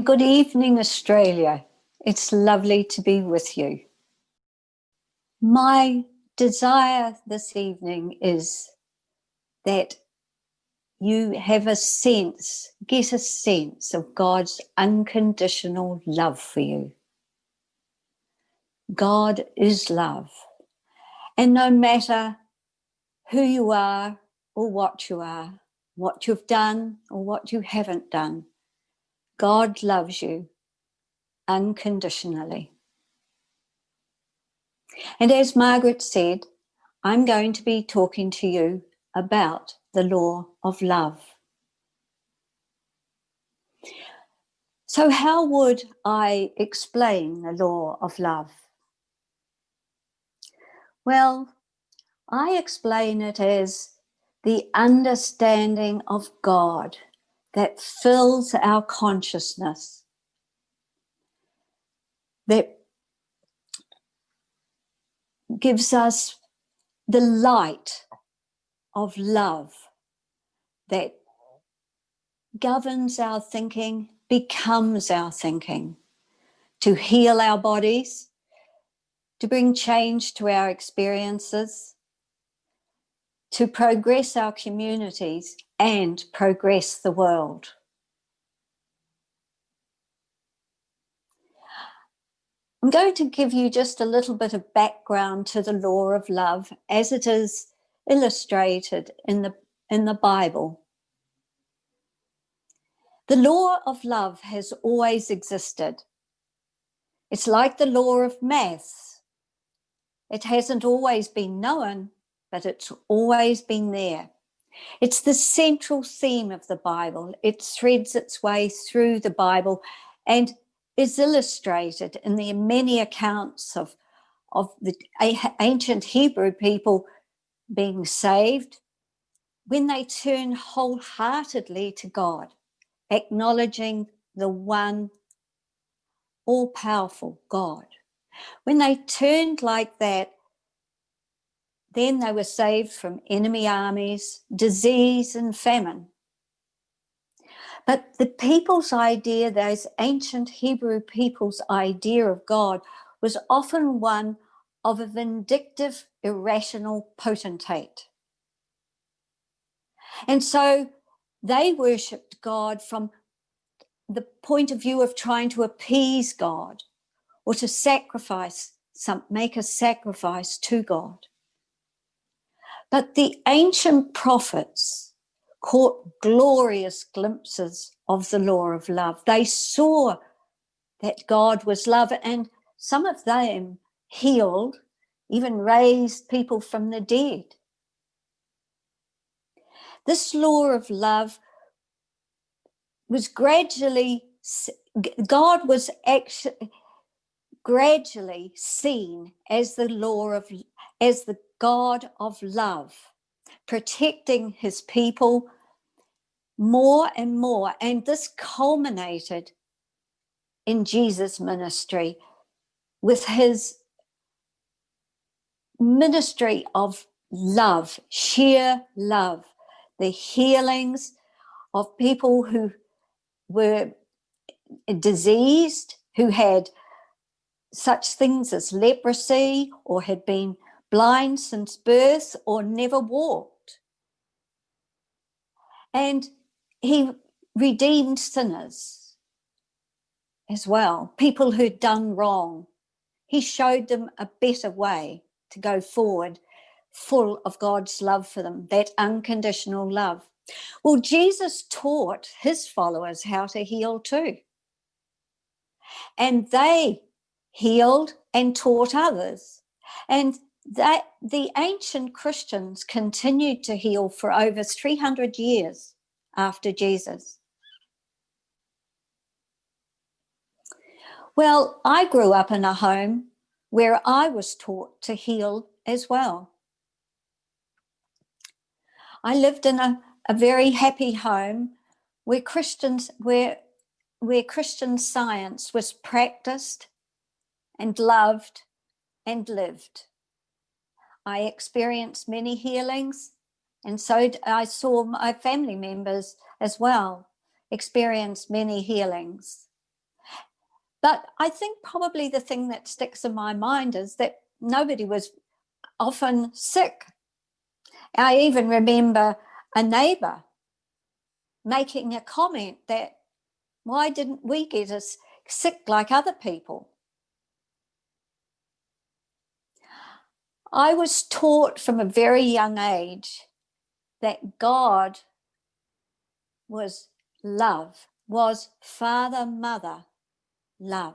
Good evening, Australia. It's lovely to be with you. My desire this evening is that you have get a sense of God's unconditional love for you. God is love. And no matter who you are or what you've done or what you haven't done, God loves you unconditionally. And as Margaret said, I'm going to be talking to you about the law of love. So how would I explain the law of love? Well, I explain it as the understanding of God that fills our consciousness, that gives us the light of love that governs our thinking, becomes our thinking, to heal our bodies, to bring change to our experiences, to progress our communities and progress the world. I'm going to give you just a little bit of background to the law of love as it is illustrated in the Bible. The law of love has always existed. It's like the law of maths. It hasn't always been known, but it's always been there. It's the central theme of the Bible. It threads its way through the Bible and is illustrated in the many accounts of the ancient Hebrew people being saved when they turn wholeheartedly to God, acknowledging the one all-powerful God. When they turned like that, then they were saved from enemy armies, disease and famine. But the people's idea, those ancient Hebrew people's idea of God, was often one of a vindictive, irrational potentate. And so they worshipped God from the point of view of trying to appease God or to make a sacrifice to God. But the ancient prophets caught glorious glimpses of the law of love. They saw that God was love, and some of them healed, even raised people from the dead. This law of love was God was actually gradually seen as the God of love, protecting his people more and more. And this culminated in Jesus' ministry with his ministry of love, sheer love, the healings of people who were diseased, who had such things as leprosy or had been blind since birth or never walked. And he redeemed sinners as well, people who'd done wrong. He showed them a better way to go forward, full of God's love for them, that unconditional love. Well, Jesus taught his followers how to heal too. And they healed and taught others. And that the ancient Christians continued to heal for over 300 years after Jesus. Well, I grew up in a home where I was taught to heal as well. I lived in a very happy home where Christian science was practiced and loved and lived. I experienced many healings, and so I saw my family members as well experience many healings. But I think probably the thing that sticks in my mind is that nobody was often sick. I even remember a neighbour making a comment that, why didn't we get us sick like other people? I was taught from a very young age that God was love, was Father, Mother, love,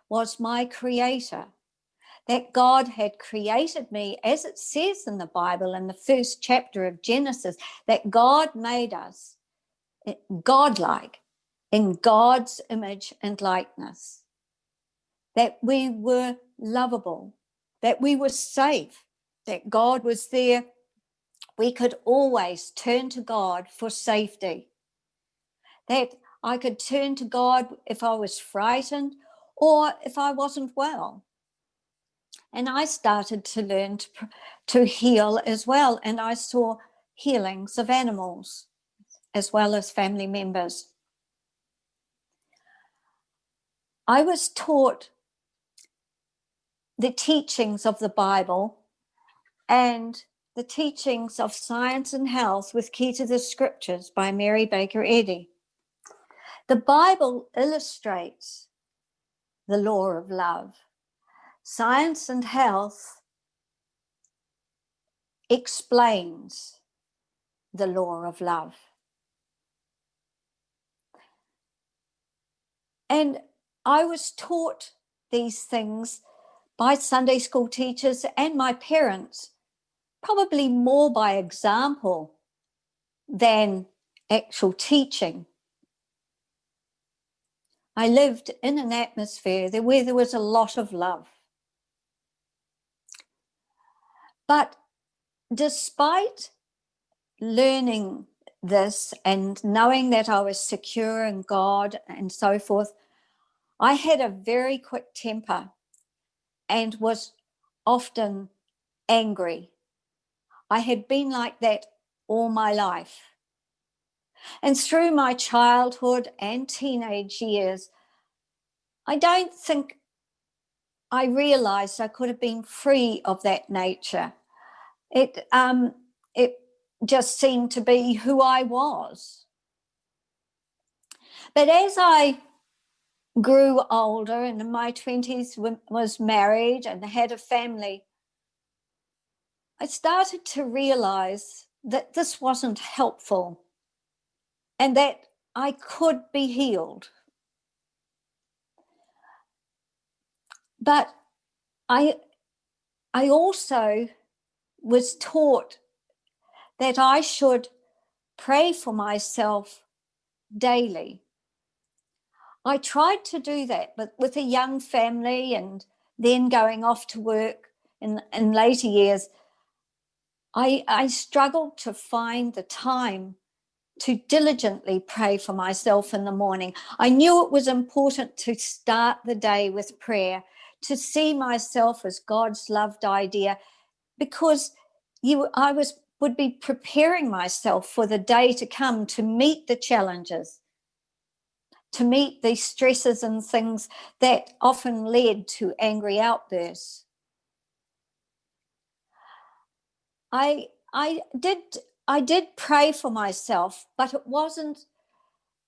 was my creator, that God had created me, as it says in the Bible in the first chapter of Genesis, that God made us godlike, in God's image and likeness, that we were lovable, that we were safe, that God was there. We could always turn to God for safety, that I could turn to God if I was frightened or if I wasn't well. And I started to learn to heal as well. And I saw healings of animals as well as family members. I was taught the teachings of the Bible and the teachings of Science and Health with Key to the Scriptures by Mary Baker Eddy. The Bible illustrates the law of love. Science and Health explains the law of love. And I was taught these things by Sunday school teachers and my parents, probably more by example than actual teaching. I lived in an atmosphere where there was a lot of love. But despite learning this and knowing that I was secure in God and so forth, I had a very quick temper and was often angry. I had been like that all my life. And through my childhood and teenage years, I don't think I realized I could have been free of that nature. It just seemed to be who I was. But as I grew older and in my 20s, was married and had a family, I started to realize that this wasn't helpful and that I could be healed. But I also was taught that I should pray for myself daily. I tried to do that, but with a young family and then going off to work in later years, I struggled to find the time to diligently pray for myself in the morning. I knew it was important to start the day with prayer, to see myself as God's loved idea, because I would be preparing myself for the day to come, to meet the challenges, to meet the stresses and things that often led to angry outbursts. I did pray for myself, but it wasn't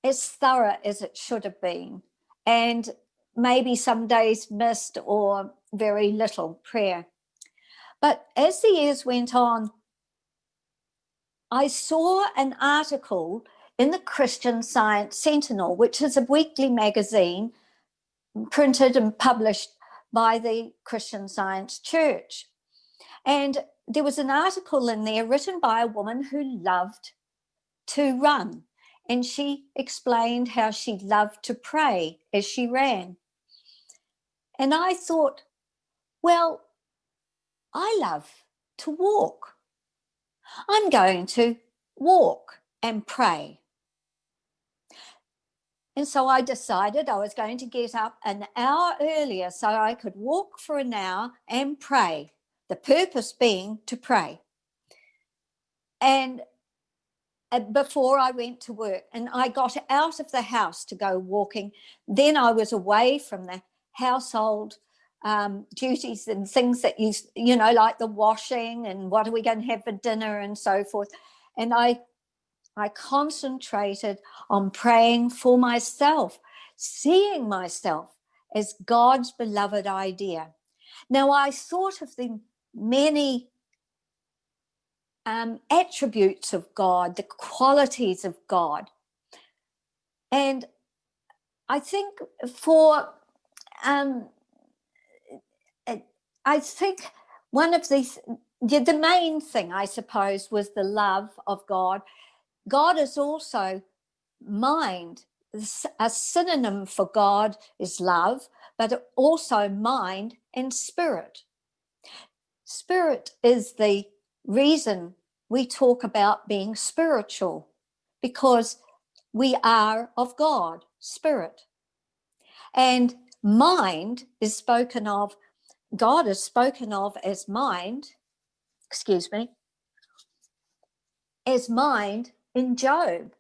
as thorough as it should have been. And maybe some days missed or very little prayer. But as the years went on, I saw an article in the Christian Science Sentinel, which is a weekly magazine printed and published by the Christian Science Church. And there was an article in there written by a woman who loved to run. And she explained how she loved to pray as she ran. And I thought, well, I love to walk. I'm going to walk and pray. And so I decided I was going to get up an hour earlier so I could walk for an hour and pray, the purpose being to pray. And before I went to work, and I got out of the house to go walking. Then I was away from the household duties and things that you know, like the washing and what are we going to have for dinner and so forth. And I concentrated on praying for myself, seeing myself as God's beloved idea. Now, I thought of the many attributes of God, the qualities of God. And I think I think one of these, the main thing, I suppose, was the love of God. God is also mind. A synonym for God is love, but also mind and spirit. Spirit is the reason we talk about being spiritual, because we are of God, spirit. And mind is spoken of, God is spoken of as mind, as mind in Job.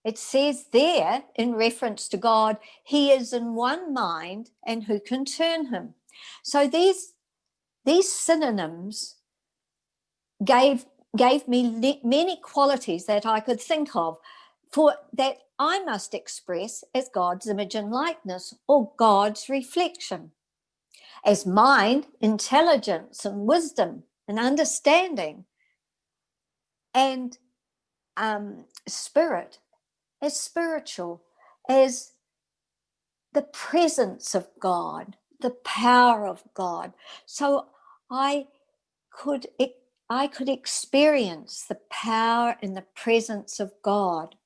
It says there, in reference to God, he is in one mind, and who can turn him? So these synonyms gave me many qualities that I could think of for that I must express as God's image and likeness, or God's reflection. As mind, intelligence and wisdom and understanding, and spirit as spiritual, as the presence of God, the power of God. So I could experience the power and the presence of God.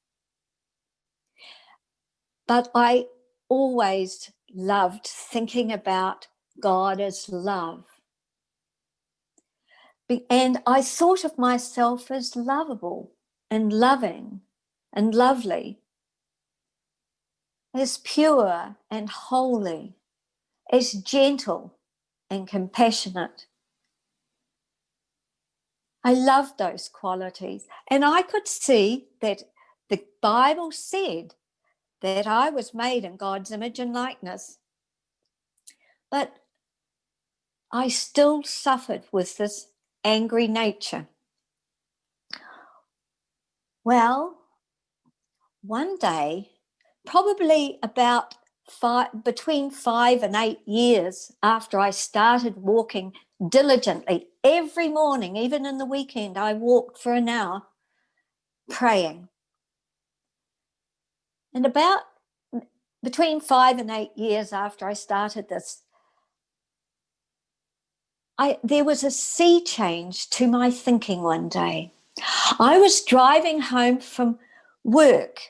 But I always loved thinking about God as love. And I thought of myself as lovable and loving and lovely, as pure and holy, as gentle and compassionate. I loved those qualities, and I could see that the Bible said that I was made in God's image and likeness. But I still suffered with this angry nature. Well, one day, probably about between 5 and 8 years after I started walking diligently every morning, even in the weekend, I walked for an hour praying. And about between 5 and 8 years after I started this, there was a sea change to my thinking one day. I was driving home from work,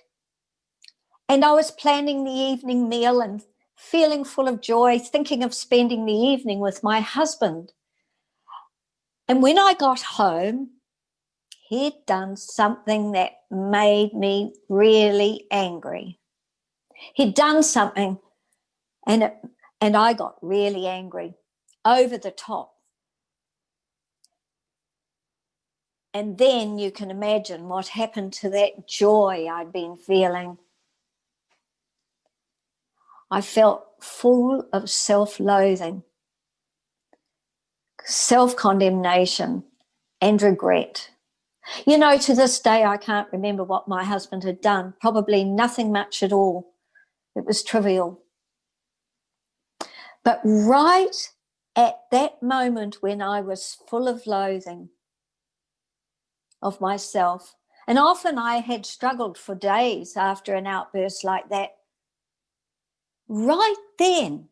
and I was planning the evening meal and feeling full of joy, thinking of spending the evening with my husband. And when I got home, he'd done something that made me really angry. He'd done something, and I got really angry, over the top. And then you can imagine what happened to that joy I'd been feeling. I felt full of self-loathing, self-condemnation, and regret. You know, to this day, I can't remember what my husband had done. Probably nothing much at all. It was trivial. But right at that moment when I was full of loathing of myself, and often I had struggled for days after an outburst like that, right then,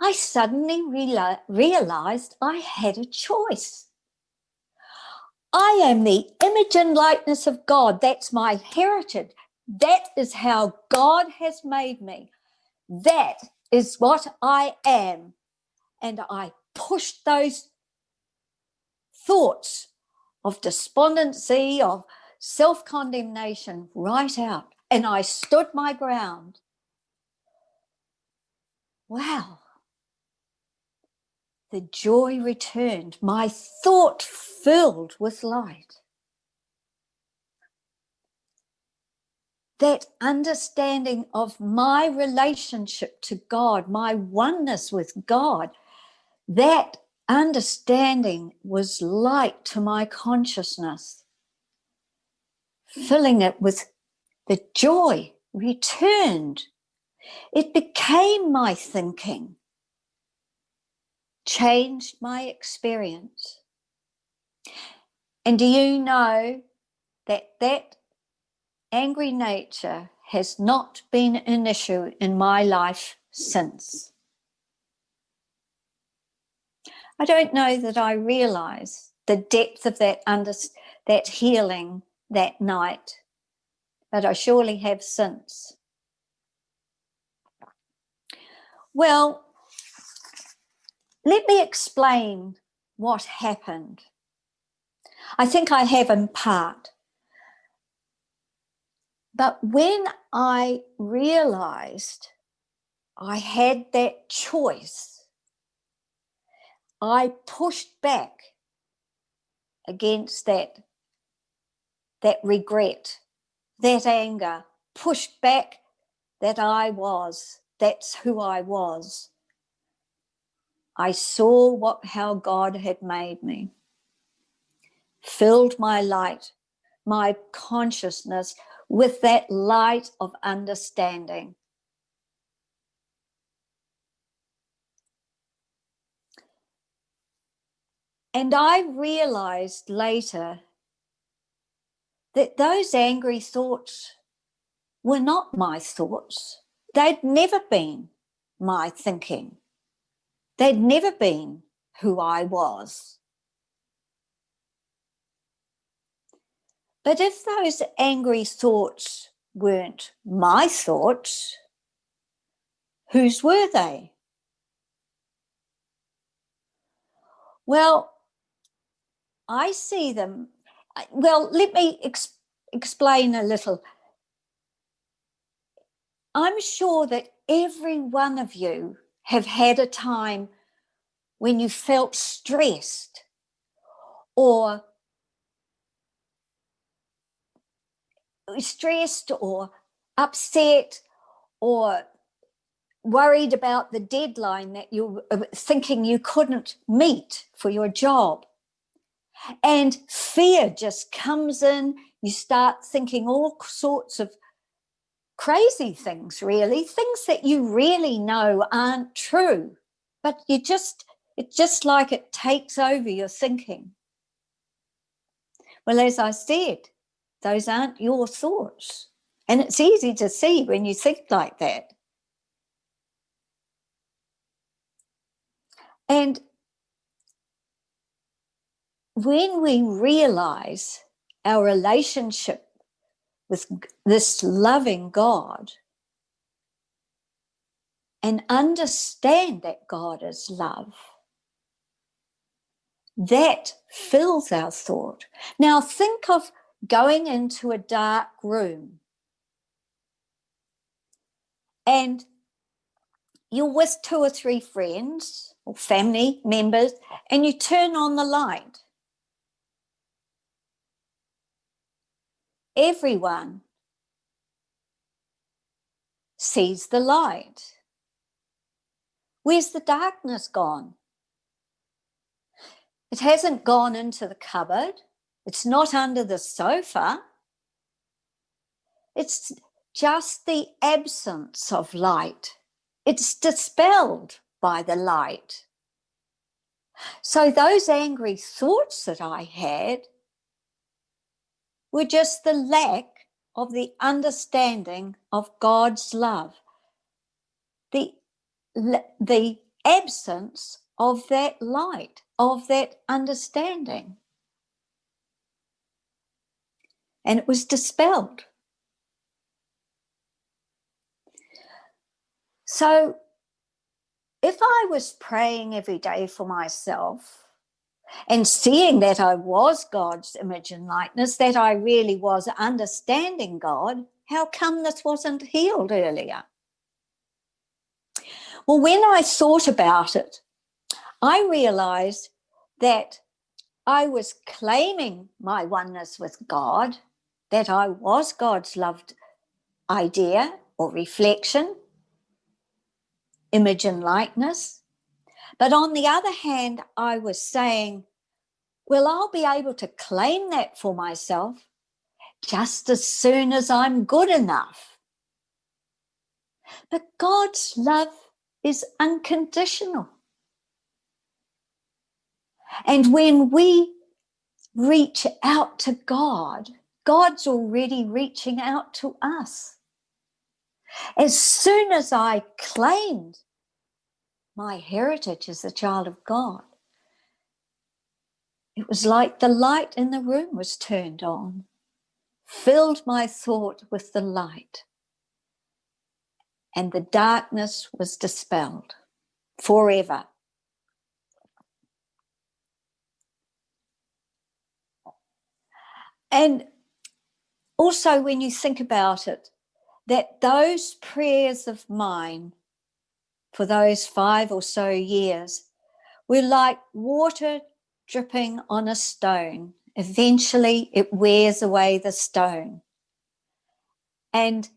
I suddenly realized I had a choice. I am the image and likeness of God. That's my heritage. That is how God has made me. That is what I am. And I pushed those thoughts of despondency, of self-condemnation right out. And I stood my ground. Wow. The joy returned. My thought filled with light. that understanding of my relationship to God, my oneness with God, that understanding was light to my consciousness, filling it with the joy returned. It became my thinking, changed my experience. And do you know that that angry nature has not been an issue in my life since? I don't know that I realize the depth of that healing that night, but I surely have since. Well, let me explain what happened. I think I have in part. But when I realized I had that choice, I pushed back against that regret, that anger, pushed back that that's who I was. I saw how God had made me, filled my light, my consciousness with that light of understanding. And I realized later that those angry thoughts were not my thoughts. They'd never been my thinking. They'd never been who I was. But if those angry thoughts weren't my thoughts, whose were they? Well, I see them. Well, let me explain a little. I'm sure that every one of you have had a time when you felt stressed or upset or worried about the deadline that you were thinking you couldn't meet for your job. And fear just comes in. You start thinking all sorts of crazy things, really, things that you really know aren't true, but it's just like it takes over your thinking. Well, as I said, those aren't your thoughts. And it's easy to see when you think like that. And when we realize our relationship with this loving God and understand that God is love, that fills our thought. Now think of going into a dark room and you're with 2 or 3 friends or family members and you turn on the light. Everyone sees the light. Where's the darkness gone? It hasn't gone into the cupboard. It's not under the sofa. It's just the absence of light. It's dispelled by the light. So those angry thoughts that I had were just the lack of the understanding of God's love, the absence of that light, of that understanding. And it was dispelled. So if I was praying every day for myself and seeing that I was God's image and likeness, that I really was understanding God, how come this wasn't healed earlier? Well, when I thought about it, I realized that I was claiming my oneness with God, that I was God's loved idea or reflection, image and likeness. But on the other hand, I was saying, well, I'll be able to claim that for myself just as soon as I'm good enough. But God's love is unconditional. And when we reach out to God, God's already reaching out to us. As soon as I claimed my heritage as a child of God, it was like the light in the room was turned on, filled my thought with the light, and the darkness was dispelled forever. And also, when you think about it, that those prayers of mine for those 5 or so years were like water dripping on a stone. Eventually, it wears away the stone. And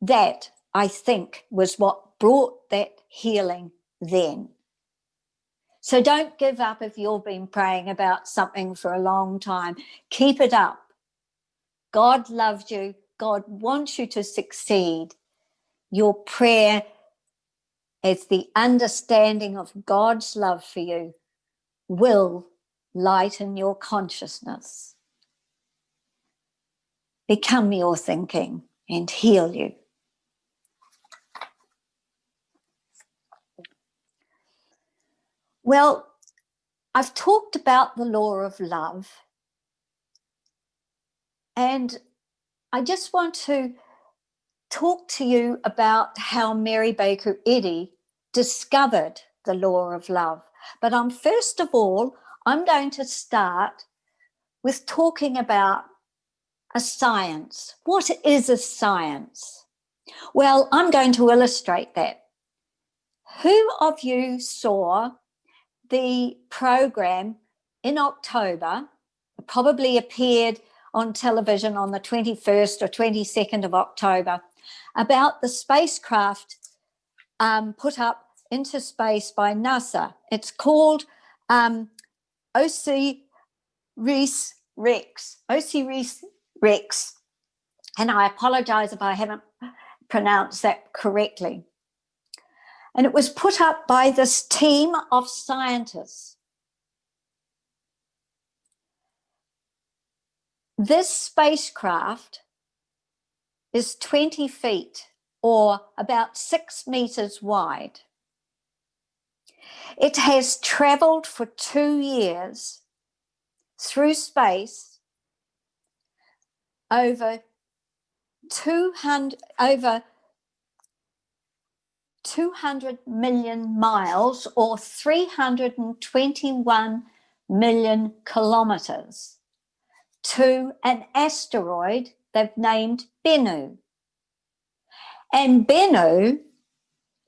that, I think, was what brought that healing then. So don't give up if you've been praying about something for a long time. Keep it up. God loves you. God wants you to succeed. Your prayer as the understanding of God's love for you will lighten your consciousness, become your thinking, and heal you. Well, I've talked about the law of love, and I just want to talk to you about how Mary Baker Eddy discovered the law of love. But first of all, I'm going to start with talking about a science. What is a science? Well, I'm going to illustrate that. Who of you saw the program in October? It probably appeared on television on the 21st or 22nd of October, about the spacecraft put up into space by NASA. It's called OSIRIS-REx. And I apologize if I haven't pronounced that correctly. And it was put up by this team of scientists. This spacecraft is 20 feet or about 6 meters wide. It has traveled for 2 years through space over 200 million miles or 321 million kilometers to an asteroid they've named Bennu. And Bennu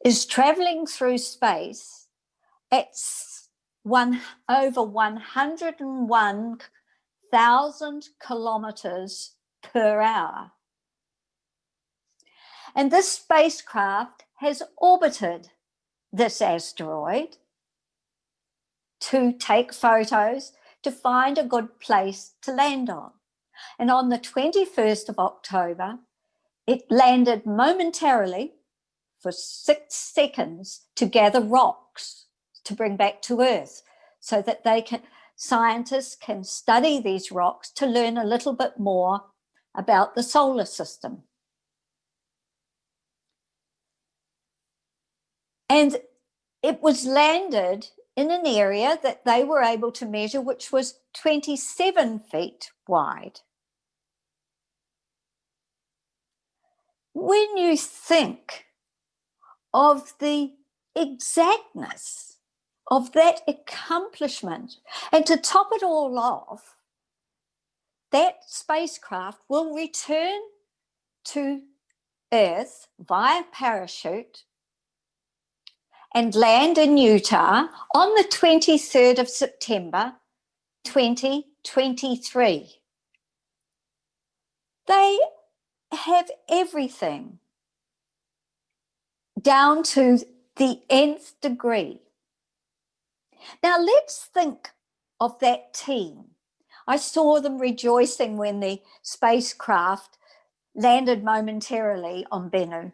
is traveling through space at over 101,000 kilometers per hour. And this spacecraft has orbited this asteroid to take photos, to find a good place to land on. And on the 21st of October, it landed momentarily for 6 seconds to gather rocks to bring back to Earth, so that scientists can study these rocks to learn a little bit more about the solar system. And it was landed in an area that they were able to measure, which was 27 feet wide. When you think of the exactness of that accomplishment, and to top it all off, that spacecraft will return to Earth via parachute and land in Utah on the 23rd of September, 2023. They have everything down to the nth degree. Now let's think of that team. I saw them rejoicing when the spacecraft landed momentarily on Bennu.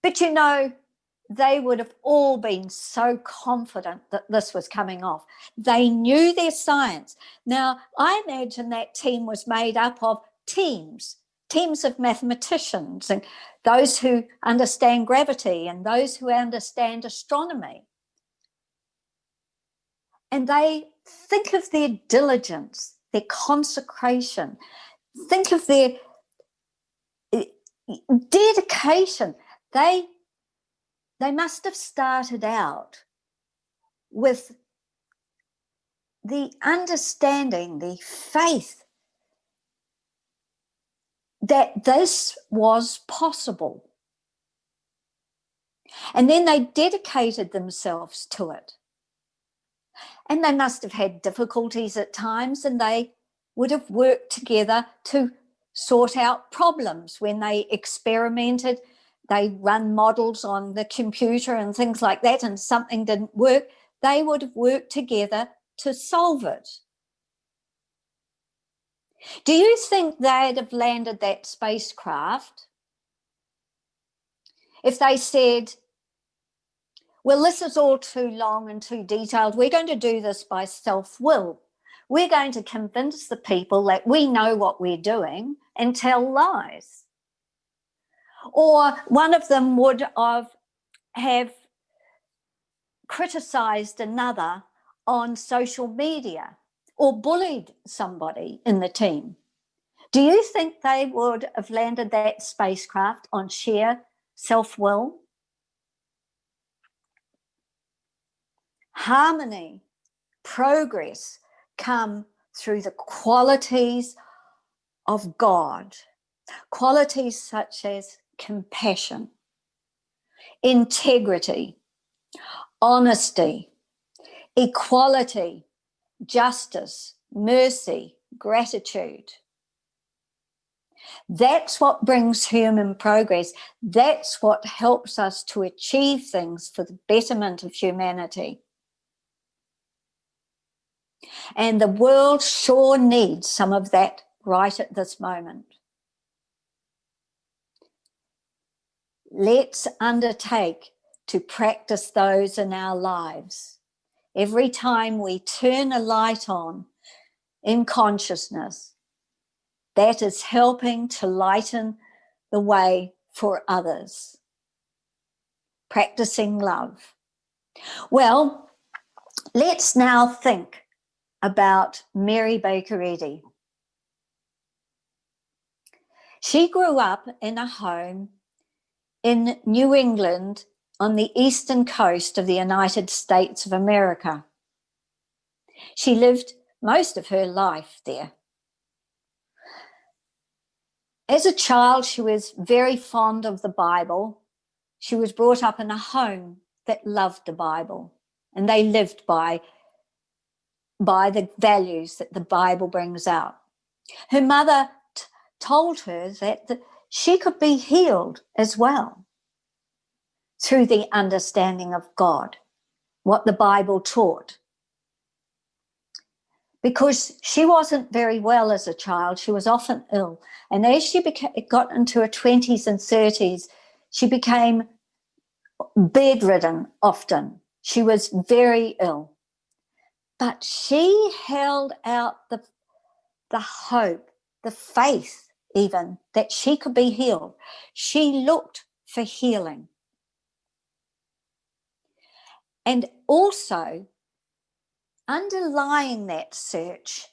But you know, they would have all been so confident that this was coming off. They knew their science. Now, I imagine that team was made up of teams of mathematicians and those who understand gravity and those who understand astronomy. And they think of their diligence, their consecration, think of their dedication. They must have started out with the understanding, the faith that this was possible. And then they dedicated themselves to it. And they must have had difficulties at times, and they would have worked together to sort out problems. When they experimented, they run models on the computer and things like that, and something didn't work, they would have worked together to solve it. Do you think they'd have landed that spacecraft if they said, well, this is all too long and too detailed, we're going to do this by self-will. We're going to convince the people that we know what we're doing and tell lies? Or one of them would have criticized another on social media or bullied somebody in the team. Do you think they would have landed that spacecraft on sheer self-will? Harmony, progress come through the qualities of God, qualities such as compassion, integrity, honesty, equality, justice, mercy, gratitude. That's what brings human progress. That's what helps us to achieve things for the betterment of humanity. And the world sure needs some of that right at this moment. Let's undertake to practice those in our lives. Every time we turn a light on in consciousness, that is helping to lighten the way for others. Practicing love. Well, let's now think about Mary Baker Eddy. She grew up in a home in New England on the eastern coast of the United States of America. She lived most of her life there. As a child, she was very fond of the Bible. She was brought up in a home that loved the Bible, and they lived by the values that the Bible brings out. Her mother told her that she could be healed as well through the understanding of God, what the Bible taught. Because she wasn't very well as a child, she was often ill. And as she got into her 20s and 30s, she became bedridden often. She was very ill. But she held out the hope, the faith even, that she could be healed. She looked for healing. And also, underlying that search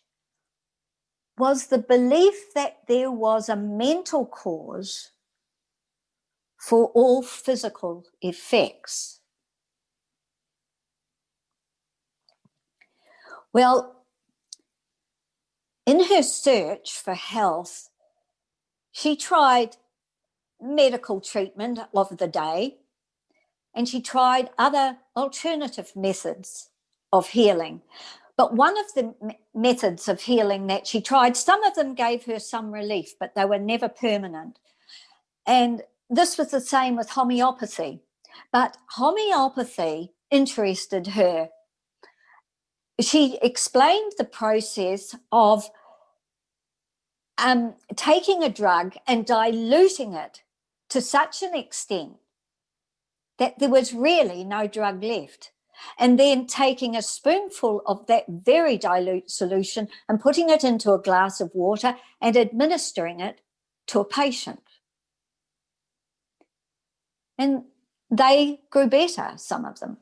was the belief that there was a mental cause for all physical effects. Well, in her search for health, she tried medical treatment of the day, and she tried other alternative methods of healing. But one of the methods of healing that she tried, some of them gave her some relief, but they were never permanent. And this was the same with homeopathy. But homeopathy interested her. She explained the process of taking a drug and diluting it to such an extent that there was really no drug left, and then taking a spoonful of that very dilute solution and putting it into a glass of water and administering it to a patient. And they grew better, some of them.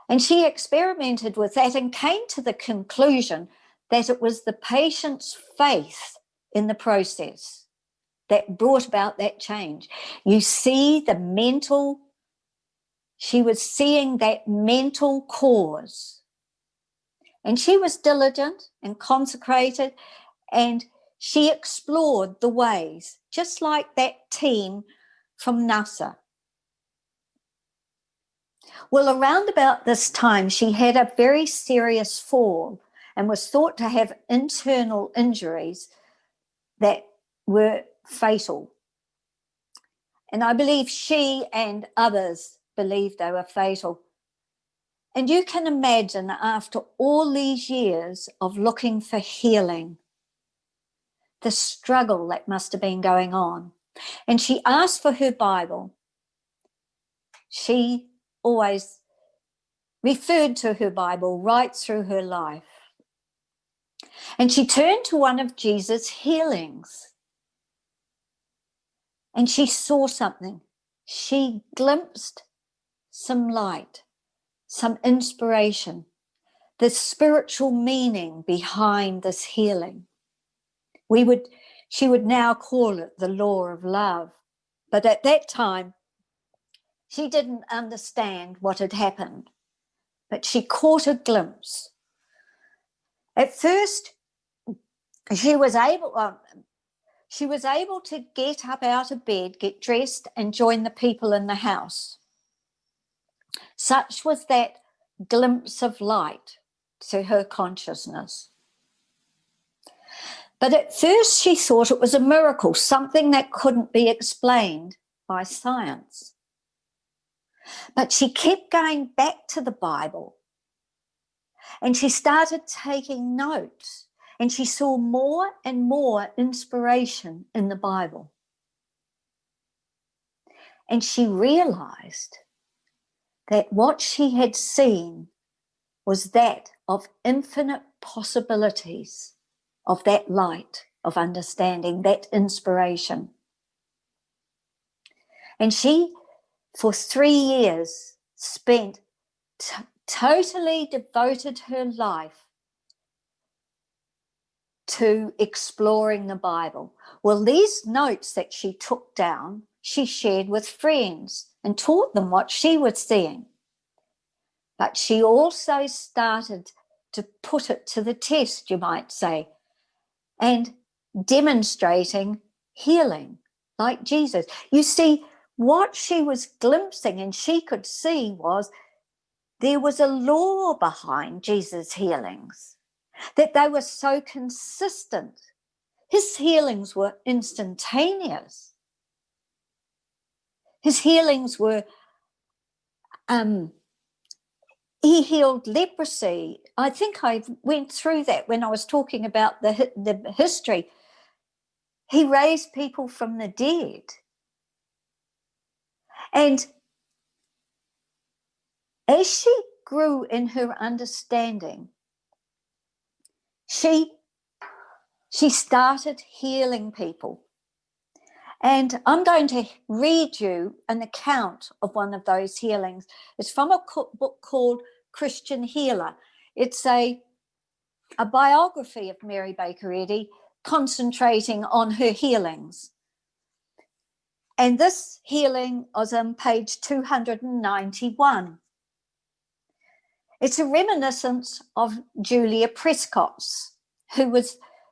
And she experimented with that and came to the conclusion that it was the patient's faith in the process that brought about that change. You see the mental, she was seeing that mental cause. And she was diligent and consecrated, and she explored the ways, just like that team from NASA. Well, around about this time, she had a very serious fall and was thought to have internal injuries that were fatal. And I believe she and others believed they were fatal. And you can imagine, after all these years of looking for healing, the struggle that must have been going on. And she asked for her Bible. She always referred to her Bible right through her life. And she turned to one of Jesus' healings. And she saw something. She glimpsed some light, some inspiration, the spiritual meaning behind this healing. She would now call it the law of love. But at that time, she didn't understand what had happened, but she caught a glimpse. At first, she was able to get up out of bed, get dressed, and join the people in the house. Such was that glimpse of light to her consciousness. But at first she thought it was a miracle, something that couldn't be explained by science. But she kept going back to the Bible, and she started taking notes, and she saw more and more inspiration in the Bible. And she realized that what she had seen was that of infinite possibilities, of that light of understanding, that inspiration. And she, for 3 years, totally devoted her life to exploring the Bible. Well, these notes that she took down, she shared with friends and taught them what she was seeing. But she also started to put it to the test, you might say, and demonstrating healing like Jesus. You see, what she was glimpsing and she could see was there was a law behind Jesus' healings, that they were so consistent. His healings were instantaneous. His healings were, he healed leprosy. I think I went through that when I was talking about the history. He raised people from the dead. And as she grew in her understanding, she started healing people. And I'm going to read you an account of one of those healings. It's from a book called Christian Healer. It's a biography of Mary Baker Eddy, concentrating on her healings. And this healing was on page 291. It's a reminiscence of Julia Prescott's, who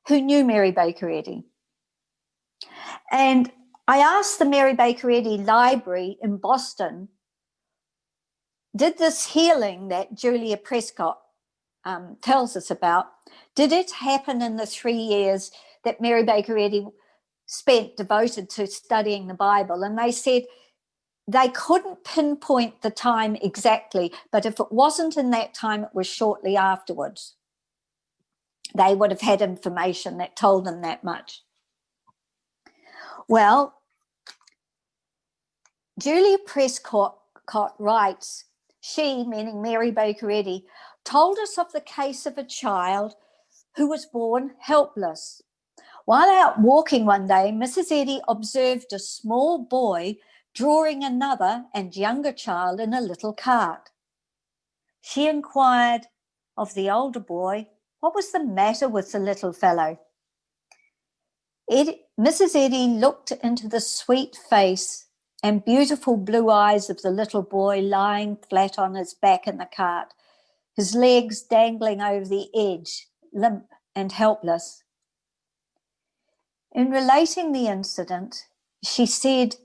knew Mary Baker Eddy. And I asked the Mary Baker Eddy Library in Boston did this healing that Julia Prescott tells us about, did it happen in the 3 years that Mary Baker Eddy spent devoted to studying the Bible? And they said they couldn't pinpoint the time exactly, but if it wasn't in that time, it was shortly afterwards. They would have had information that told them that much. Well, Julia Prescott writes, she, meaning Mary Baker Eddy, told us of the case of a child who was born helpless. While out walking one day, Mrs. Eddy observed a small boy drawing another and younger child in a little cart. She inquired of the older boy what was the matter with the little fellow. Mrs. Eddy looked into the sweet face and beautiful blue eyes of the little boy lying flat on his back in the cart, his legs dangling over the edge, limp and helpless. In relating the incident, she said,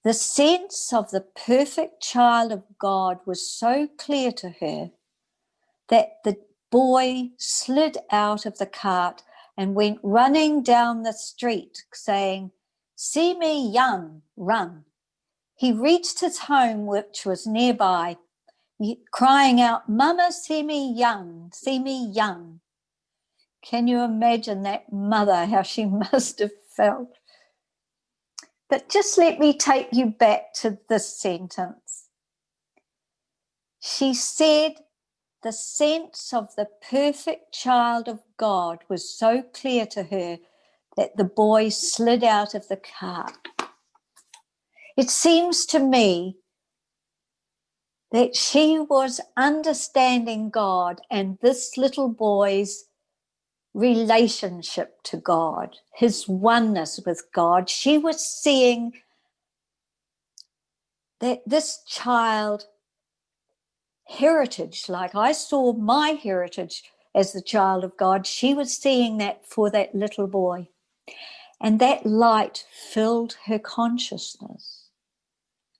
the sense of the perfect child of God was so clear to her that the boy slid out of the cart and went running down the street saying, "See me young, run." He reached his home, which was nearby, crying out, "Mama, see me young, see me young." Can you imagine that mother, how she must have felt? But just let me take you back to this sentence. She said the sense of the perfect child of God was so clear to her that the boy slid out of the cart. It seems to me that she was understanding God and this little boy's relationship to God, his oneness with God. She was seeing that this child heritage, like I saw my heritage as the child of God, she was seeing that for that little boy. And that light filled her consciousness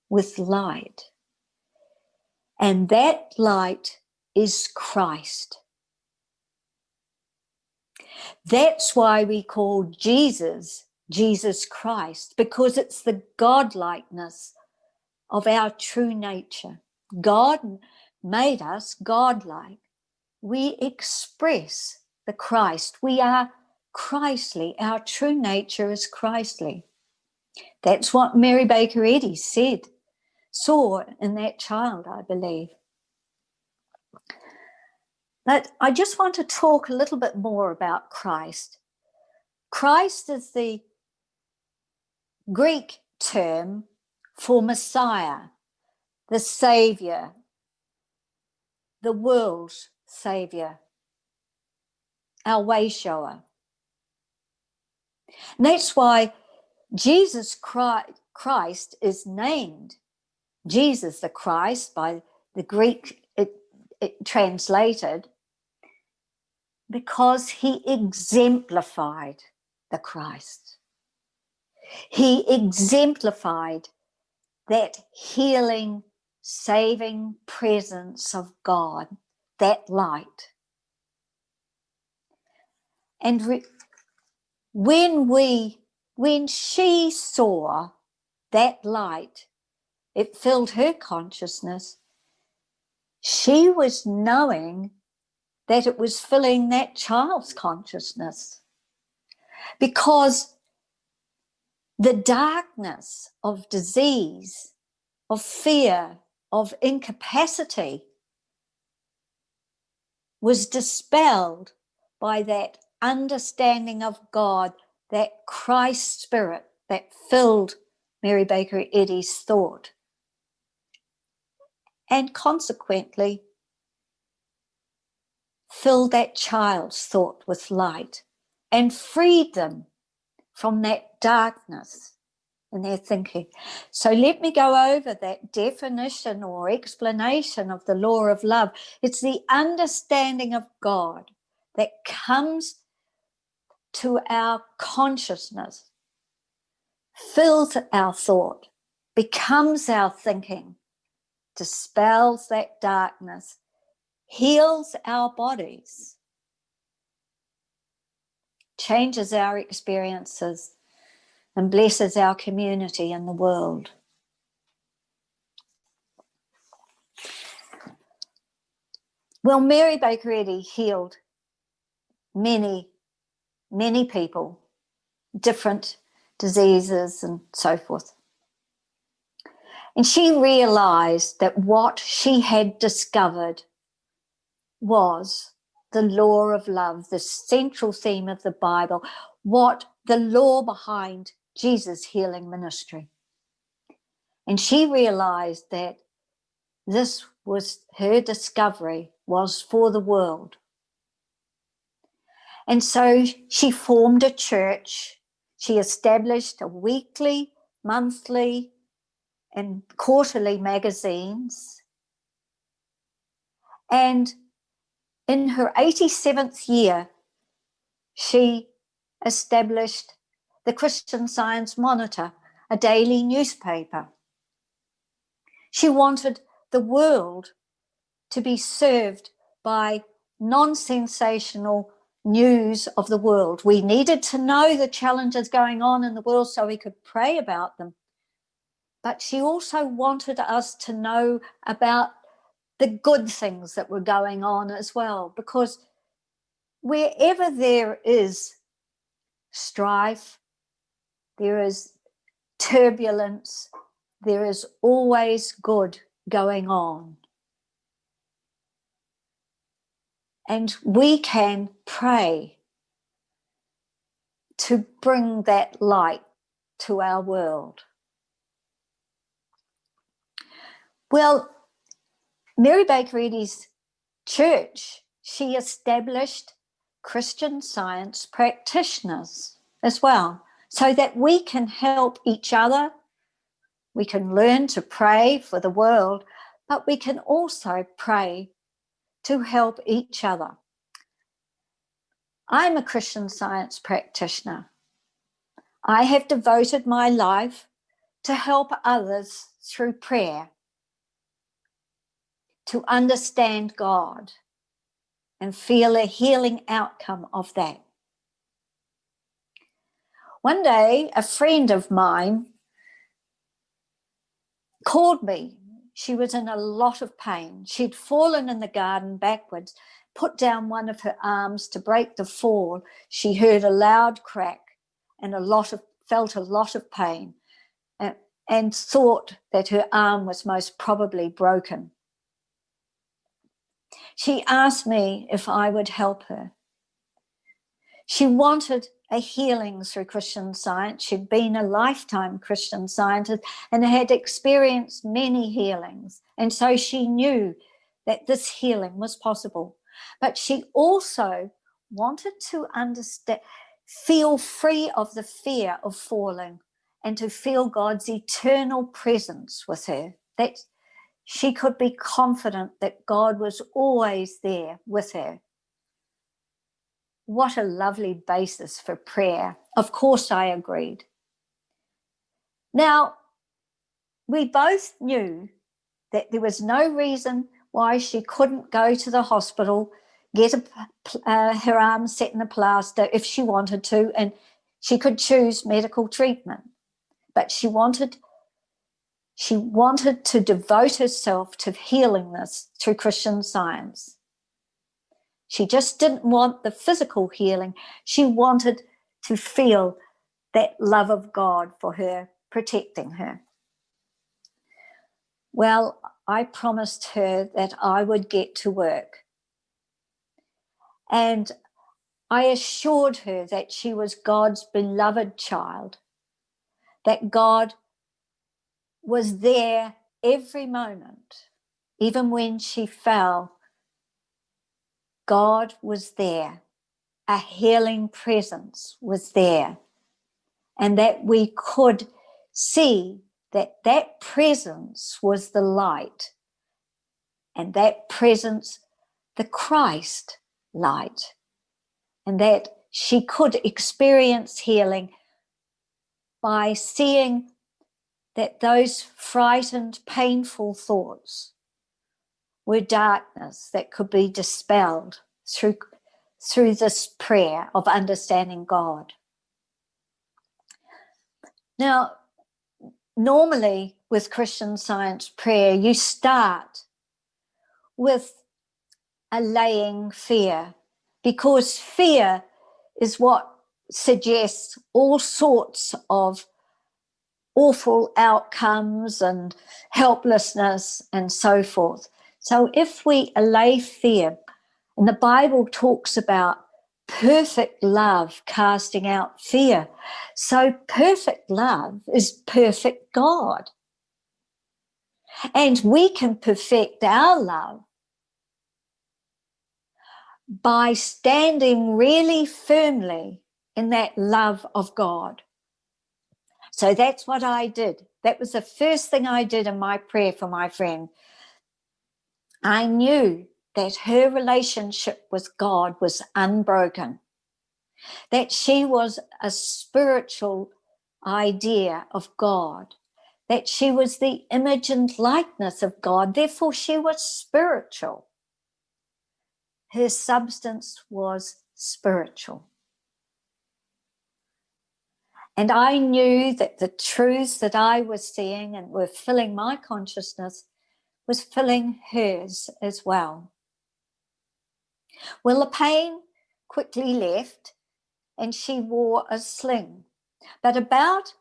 with light. And that light is Christ. That's why we call Jesus Christ, because it's the godlikeness of our true nature. God made us godlike. We express the Christ. We are Christly. Our true nature is Christly. That's what Mary Baker Eddy saw in that child, I believe. But I just want to talk a little bit more about Christ. Christ is the Greek term for Messiah, the Savior, the world's Savior, our way shower. And that's why Jesus Christ is named Jesus the Christ by the Greek it translated, because he exemplified the Christ. He exemplified that healing, saving presence of God, that light. And when she saw that light, it filled her consciousness. She was knowing that it was filling that child's consciousness, because the darkness of disease, of fear, of incapacity was dispelled by that understanding of God, that Christ spirit that filled Mary Baker Eddy's thought, and consequently filled that child's thought with light and freed them from that darkness in their thinking. So let me go over that definition or explanation of the law of love. It's the understanding of God that comes to our consciousness, fills our thought, becomes our thinking, dispels that darkness, heals our bodies, changes our experiences, and blesses our community and the world. Well, Mary Baker Eddy healed many, many people, different diseases and so forth. And she realized that what she had discovered was the law of love, the central theme of the Bible, what the law behind Jesus' healing ministry. And she realized that this was her discovery, was for the world. And so she formed a church. She established a weekly, monthly, and quarterly magazines. And in her 87th year, she established the Christian Science Monitor, a daily newspaper. She wanted the world to be served by non-sensational news of the world. We needed to know the challenges going on in the world so we could pray about them. But she also wanted us to know about the good things that were going on as well, because wherever there is strife, there is turbulence, there is always good going on. And we can pray to bring that light to our world. Well, Mary Baker Eddy's church, she established Christian Science practitioners as well, so that we can help each other. We can learn to pray for the world, but we can also pray to help each other. I'm a Christian Science practitioner. I have devoted my life to help others through prayer, to understand God and feel a healing outcome of that. One day, a friend of mine called me. She was in a lot of pain. She'd fallen in the garden backwards, put down one of her arms to break the fall. She heard a loud crack and felt a lot of pain, and thought that her arm was most probably broken. She asked me if I would help her. She wanted a healing through Christian Science. She'd been a lifetime Christian Scientist and had experienced many healings. And so she knew that this healing was possible. But she also wanted to feel free of the fear of falling and to feel God's eternal presence with her, that she could be confident that God was always there with her. What a lovely basis for prayer. Of course, I agreed. Now, we both knew that there was no reason why she couldn't go to the hospital, get her arm set in a plaster if she wanted to, and she could choose medical treatment. But she wanted to devote herself to healing this through Christian Science. She just didn't want the physical healing. She wanted to feel that love of God for her, protecting her. Well, I promised her that I would get to work. And I assured her that she was God's beloved child, that God was there every moment. Even when she fell, God was there. A healing presence was there. And that we could see that that presence was the light. And that presence, the Christ light. And that she could experience healing by seeing that those frightened, painful thoughts were darkness that could be dispelled through this prayer of understanding God. Now, normally with Christian Science prayer, you start with allaying fear, because fear is what suggests all sorts of awful outcomes and helplessness and so forth. So if we allay fear, and the Bible talks about perfect love casting out fear. So perfect love is perfect God. And we can perfect our love by standing really firmly in that love of God. So that's what I did. That was the first thing I did in my prayer for my friend. I knew that her relationship with God was unbroken, that she was a spiritual idea of God, that she was the image and likeness of God, therefore she was spiritual. Her substance was spiritual. And I knew that the truths that I was seeing and were filling my consciousness was filling hers as well. Well, the pain quickly left and she wore a sling, but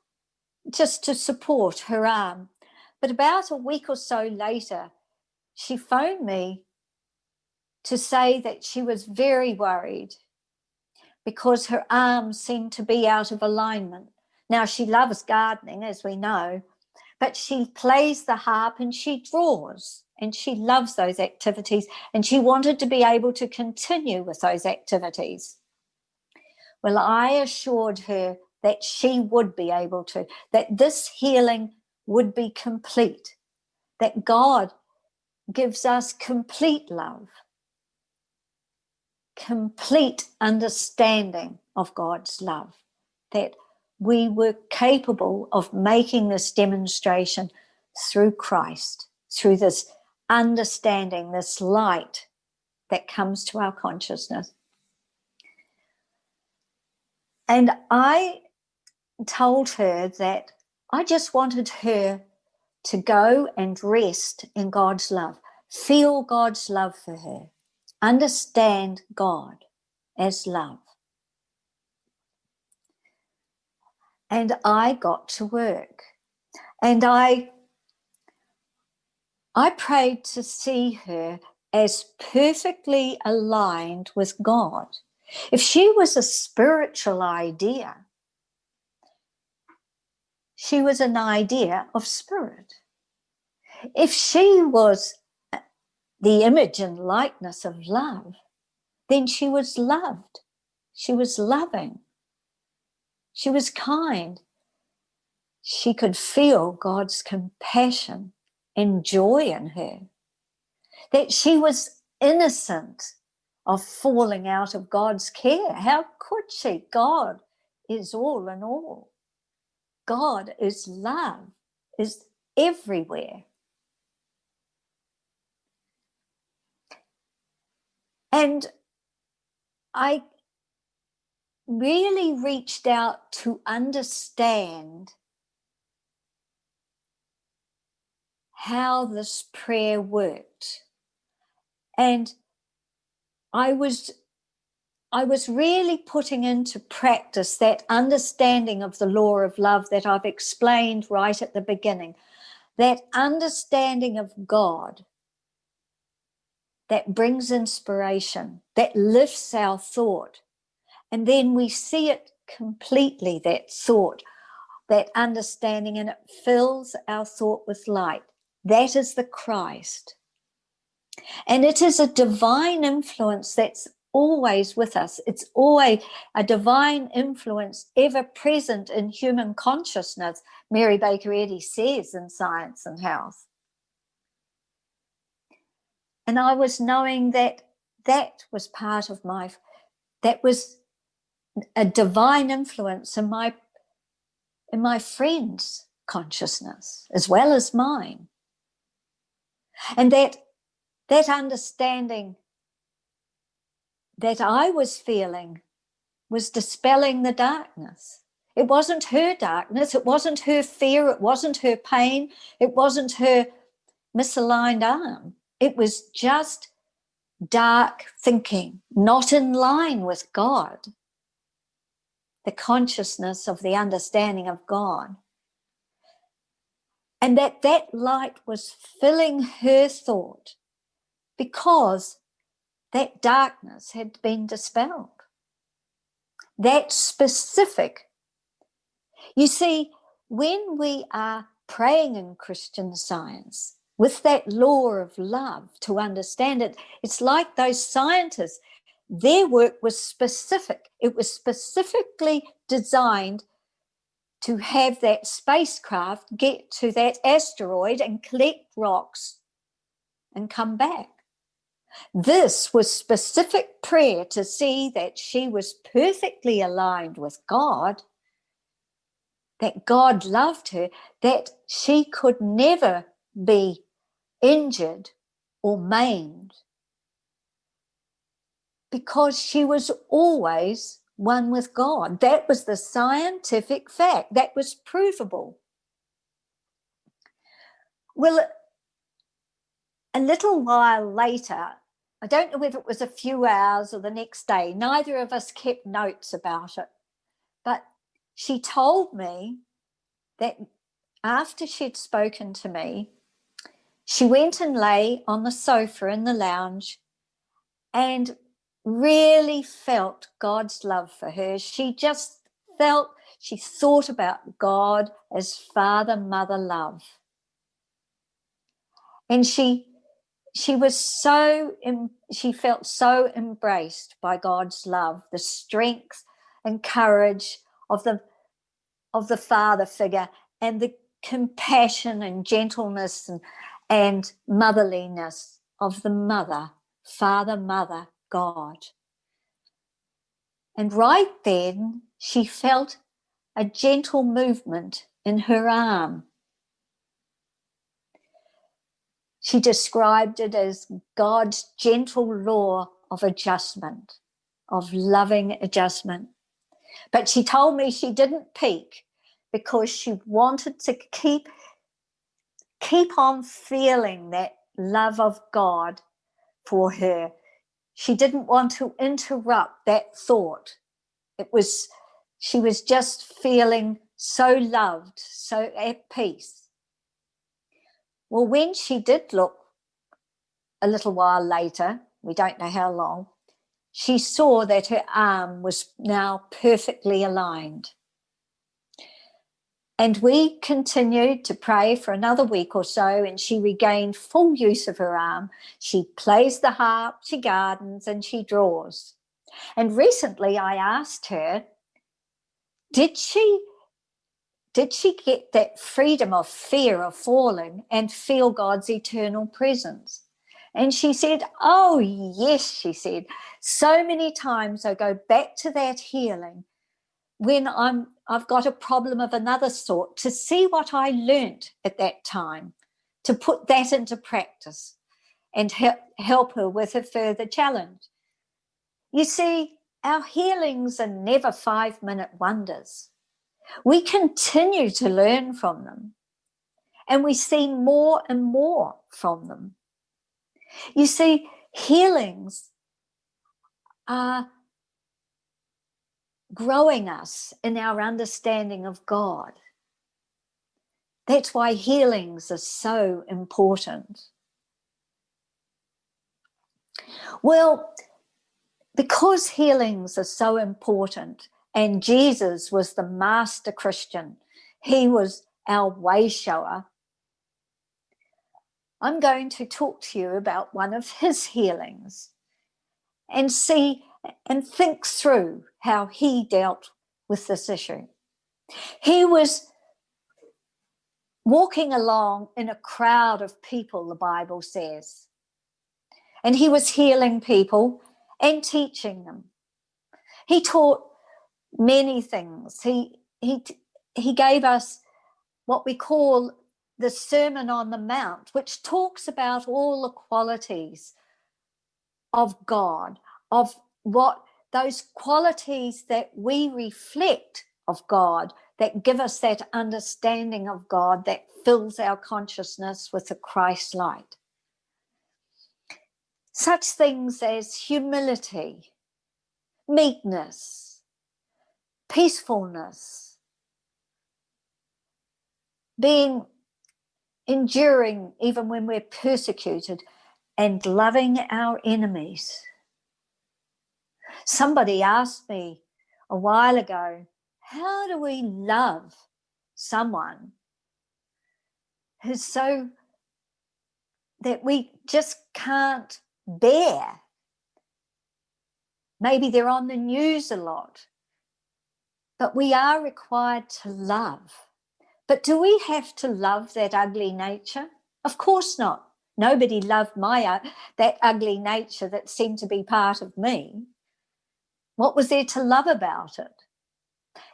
just to support her arm. But about a week or so later, she phoned me to say that she was very worried because her arm seemed to be out of alignment. Now, she loves gardening, as we know, but she plays the harp and she draws, and she loves those activities, and she wanted to be able to continue with those activities. Well, I assured her that she would be able to, that this healing would be complete, that God gives us complete love, complete understanding of God's love, that we were capable of making this demonstration through Christ, through this understanding, this light that comes to our consciousness. And I told her that I just wanted her to go and rest in God's love, feel God's love for her, understand God as love. And I got to work, and I prayed to see her as perfectly aligned with God. If she was a spiritual idea, she was an idea of spirit. If she was the image and likeness of love, then she was loved. She was loving. She was kind. She could feel God's compassion and joy in her. That she was innocent of falling out of God's care. How could she? God is all in all. God is love, is everywhere. And I really reached out to understand how this prayer worked. And I was really putting into practice that understanding of the law of love that I've explained right at the beginning, that understanding of God that brings inspiration, that lifts our thought, and then we see it completely, that thought, that understanding, and it fills our thought with light. That is the Christ. And it is a divine influence that's always with us. It's always a divine influence ever present in human consciousness, Mary Baker Eddy says in Science and Health. And I was knowing that that was part of that was a divine influence in my friend's consciousness as well as mine. And that understanding that I was feeling was dispelling the darkness. It wasn't her darkness, it wasn't her fear, it wasn't her pain, it wasn't her misaligned arm. It was just dark thinking, not in line with God, the consciousness of the understanding of God. And that light was filling her thought because that darkness had been dispelled. That specific. You see, when we are praying in Christian Science with that law of love to understand it, it's like those scientists. Their work was specific. It was specifically designed to have that spacecraft get to that asteroid and collect rocks and come back. This was specific prayer to see that she was perfectly aligned with God, that God loved her, that she could never be injured or maimed because she was always one with God. That was the scientific fact. That was provable. Well, a little while later, I don't know whether it was a few hours or the next day, neither of us kept notes about it, but she told me that after she'd spoken to me, she went and lay on the sofa in the lounge and really felt God's love for her. She just she thought about God as father, mother love. And she felt so embraced by God's love, the strength and courage of the father figure, and the compassion and gentleness and motherliness of the mother, father, mother, God. And right then, she felt a gentle movement in her arm. She described it as God's gentle law of adjustment, of loving adjustment. But she told me she didn't peek because she wanted to keep on feeling that love of God for her. She didn't want to interrupt that thought. She was just feeling so loved, so at peace. Well, when she did look a little while later, we don't know how long, she saw that her arm was now perfectly aligned. And we continued to pray for another week or so, and she regained full use of her arm. She plays the harp, she gardens, and she draws. And recently I asked her, did she get that freedom of fear of falling and feel God's eternal presence? And she said, oh, yes, she said. So many times I go back to that healing when I've got a problem of another sort to see what I learnt at that time, to put that into practice and help her with a further challenge. You see, our healings are never 5-minute wonders. We continue to learn from them, and we see more and more from them. You see, healings are growing us in our understanding of God. That's why healings are so important. Well, because healings are so important, and Jesus was the master Christian, he was our way shower, I'm going to talk to you about one of his healings and see and think through how he dealt with this issue. He was walking along in a crowd of people, the Bible says, and he was healing people and teaching them. He taught many things. He gave us what we call the Sermon on the Mount, which talks about all the qualities of God, of what those qualities that we reflect of God, that give us that understanding of God that fills our consciousness with the Christ light. Such things as humility, meekness, peacefulness, being enduring even when we're persecuted, and loving our enemies. Somebody asked me a while ago, how do we love someone who's so that we just can't bear? Maybe they're on the news a lot, but we are required to love. But do we have to love that ugly nature? Of course not. Nobody loved that ugly nature that seemed to be part of me. What was there to love about it?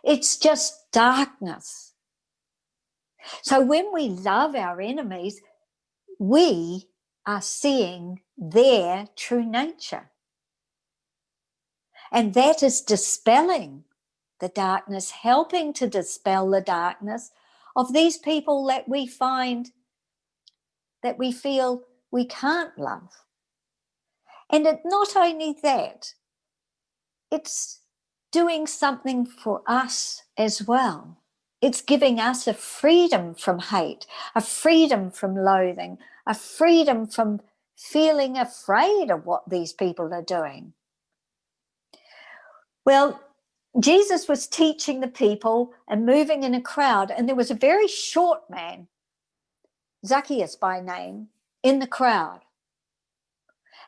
It's just darkness. So when we love our enemies, we are seeing their true nature. And that is dispelling the darkness, helping to dispel the darkness of these people that we find that we feel we can't love. And not only that, it's doing something for us as well. It's giving us a freedom from hate, a freedom from loathing, a freedom from feeling afraid of what these people are doing. Well, Jesus was teaching the people and moving in a crowd, and there was a very short man, Zacchaeus by name, in the crowd.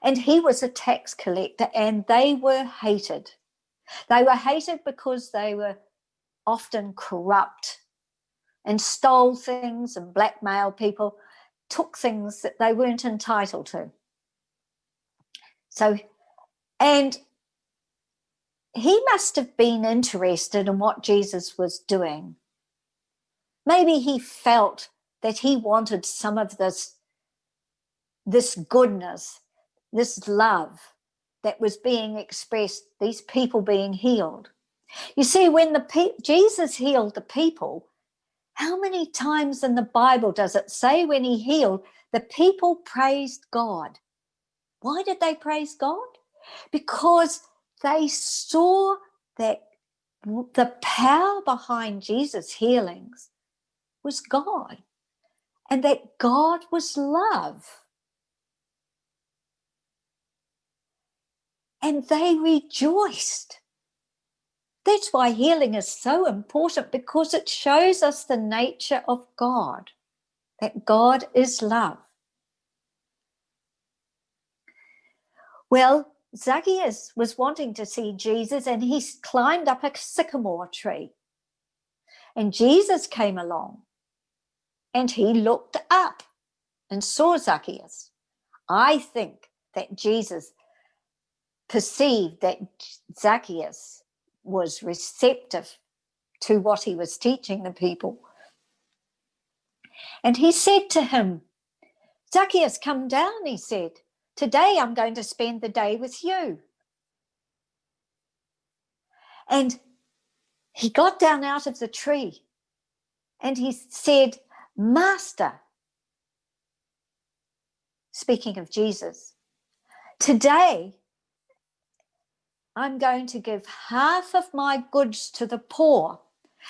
And he was a tax collector, and they were hated. They were hated because they were often corrupt and stole things and blackmailed people, took things that they weren't entitled to. So, and he must have been interested in what Jesus was doing. Maybe he felt that he wanted some of this goodness, this love that was being expressed, these people being healed. You see, when Jesus healed the people, how many times in the Bible does it say when he healed, the people praised God? Why did they praise God? Because they saw that the power behind Jesus' healings was God, and that God was love. And they rejoiced. That's why healing is so important, because it shows us the nature of God, that God is love. Well, Zacchaeus was wanting to see Jesus, and he climbed up a sycamore tree. And Jesus came along, and he looked up and saw Zacchaeus. I think that Jesus perceived that Zacchaeus was receptive to what he was teaching the people. And he said to him, Zacchaeus, come down, he said. Today I'm going to spend the day with you. And he got down out of the tree and he said, Master, speaking of Jesus, today I'm going to give half of my goods to the poor.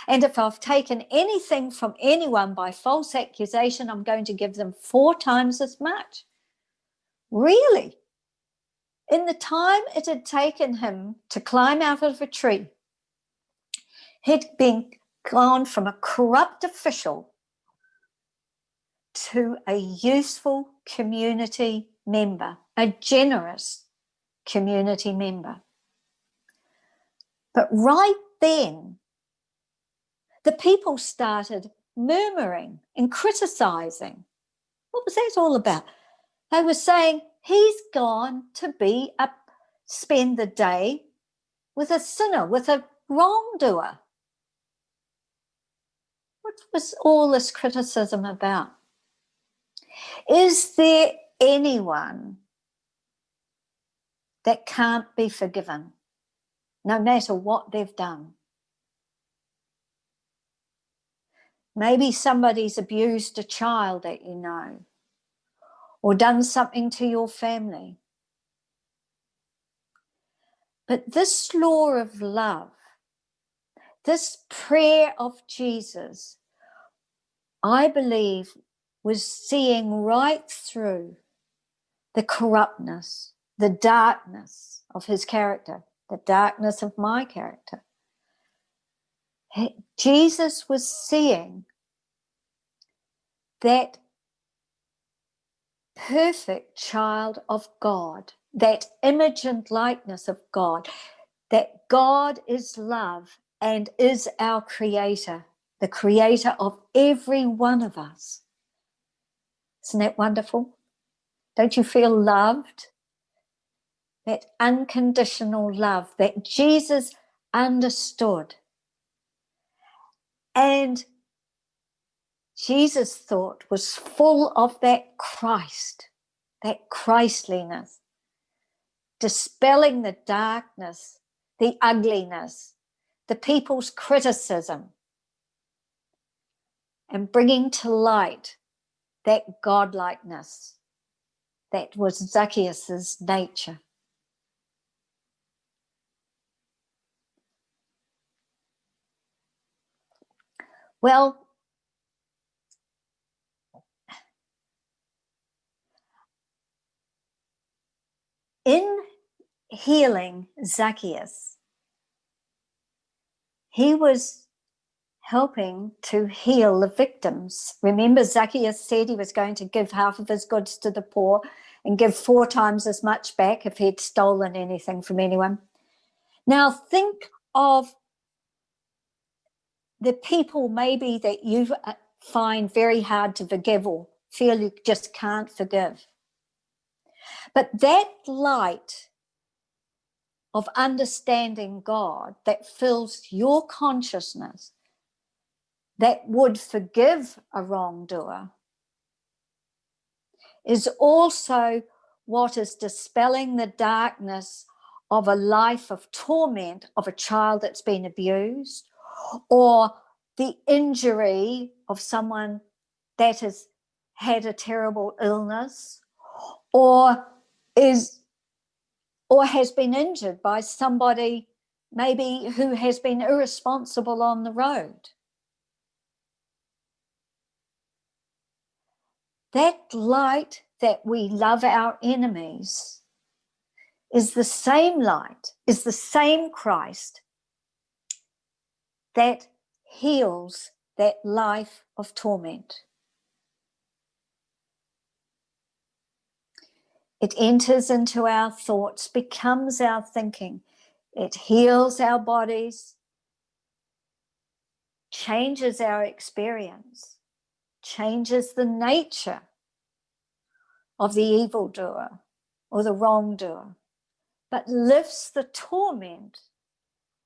And if I've taken anything from anyone by false accusation, I'm going to give them 4 times as much. Really? In the time it had taken him to climb out of a tree, he'd been gone from a corrupt official to a useful community member, a generous community member. But right then, the people started murmuring and criticizing. What was that all about? They were saying, he's gone to spend the day with a sinner, with a wrongdoer. What was all this criticism about? Is there anyone that can't be forgiven, no matter what they've done? Maybe somebody's abused a child that you know, or done something to your family. But this law of love, this prayer of Jesus, I believe was seeing right through the corruptness, the darkness of his character, the darkness of my character. Jesus was seeing that perfect child of God, that image and likeness of God, that God is love and is our creator, the creator of every one of us. Isn't that wonderful? Don't you feel loved? That unconditional love that Jesus understood. And Jesus' thought was full of that Christ, that Christliness, dispelling the darkness, the ugliness, the people's criticism, and bringing to light that godlikeness that was Zacchaeus' nature. Well, in healing Zacchaeus, he was helping to heal the victims. Remember, Zacchaeus said he was going to give half of his goods to the poor and give 4 times as much back if he'd stolen anything from anyone. Now think of the people maybe that you find very hard to forgive or feel you just can't forgive. But that light of understanding God that fills your consciousness, that would forgive a wrongdoer, is also what is dispelling the darkness of a life of torment of a child that's been abused, or the injury of someone that has had a terrible illness, or has been injured by somebody maybe who has been irresponsible on the road. That light that we love our enemies is the same light, is the same Christ that heals that life of torment. It enters into our thoughts, becomes our thinking. It heals our bodies, changes our experience, changes the nature of the evildoer or the wrongdoer, but lifts the torment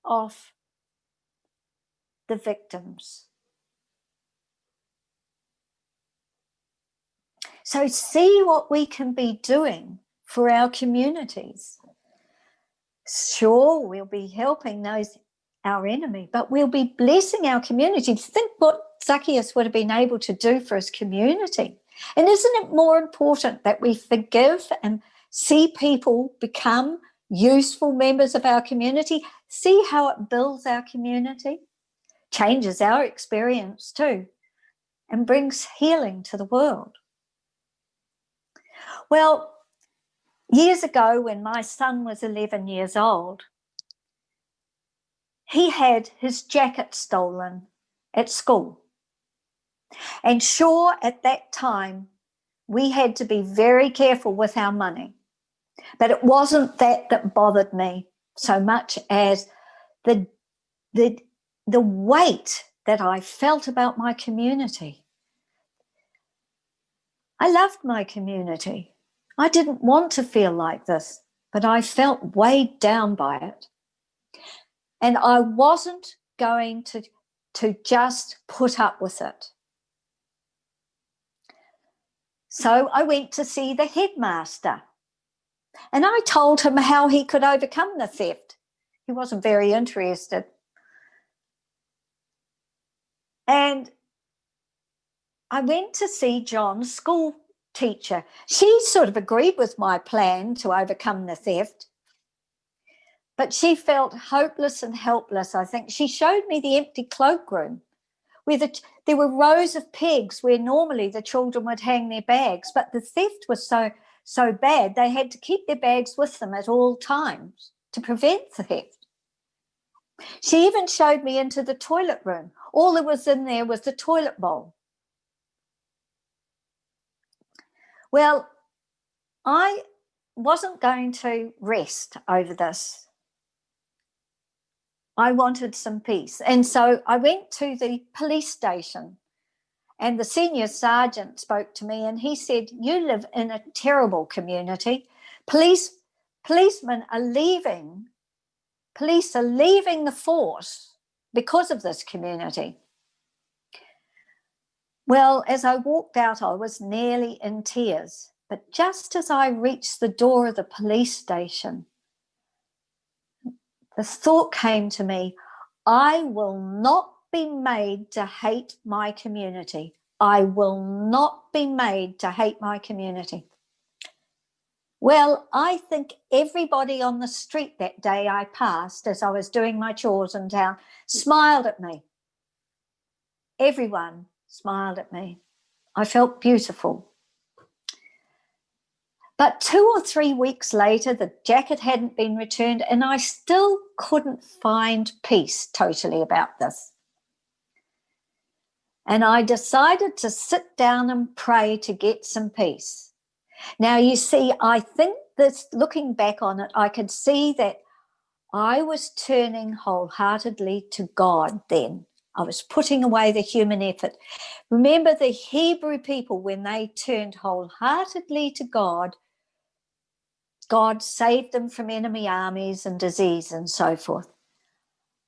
off the victims. So see what we can be doing for our communities. Sure, we'll be helping our enemy, but we'll be blessing our community. Think what Zacchaeus would have been able to do for his community. And isn't it more important that we forgive and see people become useful members of our community? See how it builds our community, changes our experience too, and brings healing to the world. Well, years ago, when my son was 11 years old, he had his jacket stolen at school. And sure, at that time, we had to be very careful with our money. But it wasn't that bothered me so much as the weight that I felt about my community. I loved my community. I didn't want to feel like this, but I felt weighed down by it. And I wasn't going to to just put up with it. So I went to see the headmaster, and I told him how he could overcome the theft. He wasn't very interested. And I went to see John's school teacher. She sort of agreed with my plan to overcome the theft, but she felt hopeless and helpless, I think. She showed me the empty cloakroom where there were rows of pegs where normally the children would hang their bags, but the theft was so bad they had to keep their bags with them at all times to prevent the theft. She even showed me into the toilet room. All that was in there was the toilet bowl. Well, I wasn't going to rest over this. I wanted some peace. And so I went to the police station, and the senior sergeant spoke to me, and he said, "You live in a terrible community. Policemen are leaving. Police are leaving the force because of this community." Well, as I walked out, I was nearly in tears. But just as I reached the door of the police station, the thought came to me, I will not be made to hate my community. I will not be made to hate my community. Well, I think everybody on the street that day I passed as I was doing my chores in town smiled at me. Everyone smiled at me. I felt beautiful. But 2 or 3 weeks later, the jacket hadn't been returned, and I still couldn't find peace totally about this. And I decided to sit down and pray to get some peace. Now, you see, I think this, looking back on it, I could see that I was turning wholeheartedly to God then. I was putting away the human effort. Remember, the Hebrew people, when they turned wholeheartedly to God, God saved them from enemy armies and disease and so forth.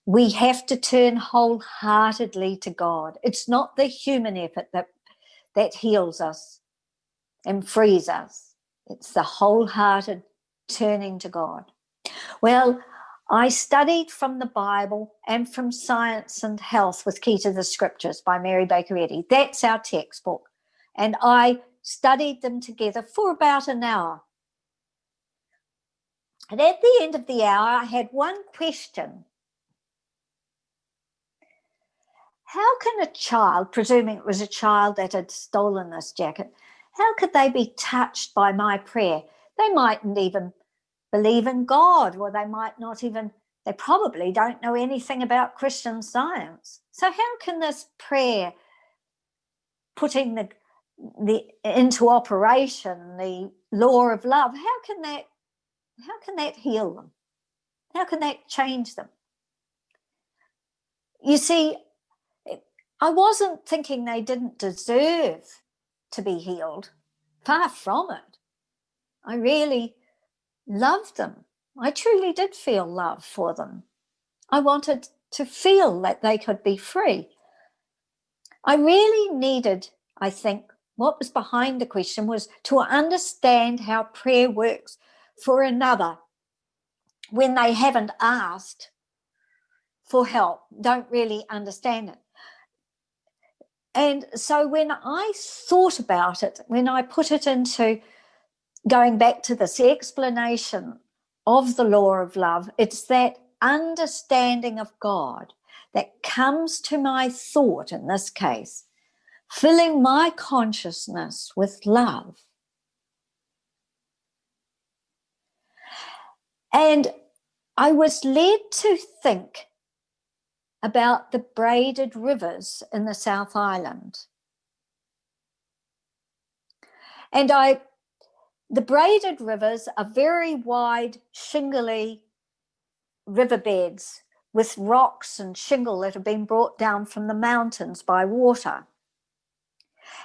We have to turn wholeheartedly to God. It's not the human effort that heals us and frees us. It's the wholehearted turning to God. Well, I studied from the Bible and from Science and Health with Key to the Scriptures by Mary Baker Eddy. That's our textbook. And I studied them together for about an hour. And at the end of the hour, I had one question. How can a child, presuming it was a child that had stolen this jacket, how could they be touched by my prayer? They mightn't even believe in God, or they probably don't know anything about Christian Science. So how can this prayer, putting the into operation the law of love, how can that heal them? How can that change them? You see, I wasn't thinking they didn't deserve to be healed. Far from it. I really loved them. I truly did feel love for them. I wanted to feel that they could be free. I really needed, I think, what was behind the question was to understand how prayer works for another when they haven't asked for help, don't really understand it. And so when I thought about it, when I put it into going back to this explanation of the law of love, it's that understanding of God that comes to my thought in this case, filling my consciousness with love. And I was led to think about the Braided Rivers in the South Island. And the Braided Rivers are very wide, shingly riverbeds with rocks and shingle that have been brought down from the mountains by water.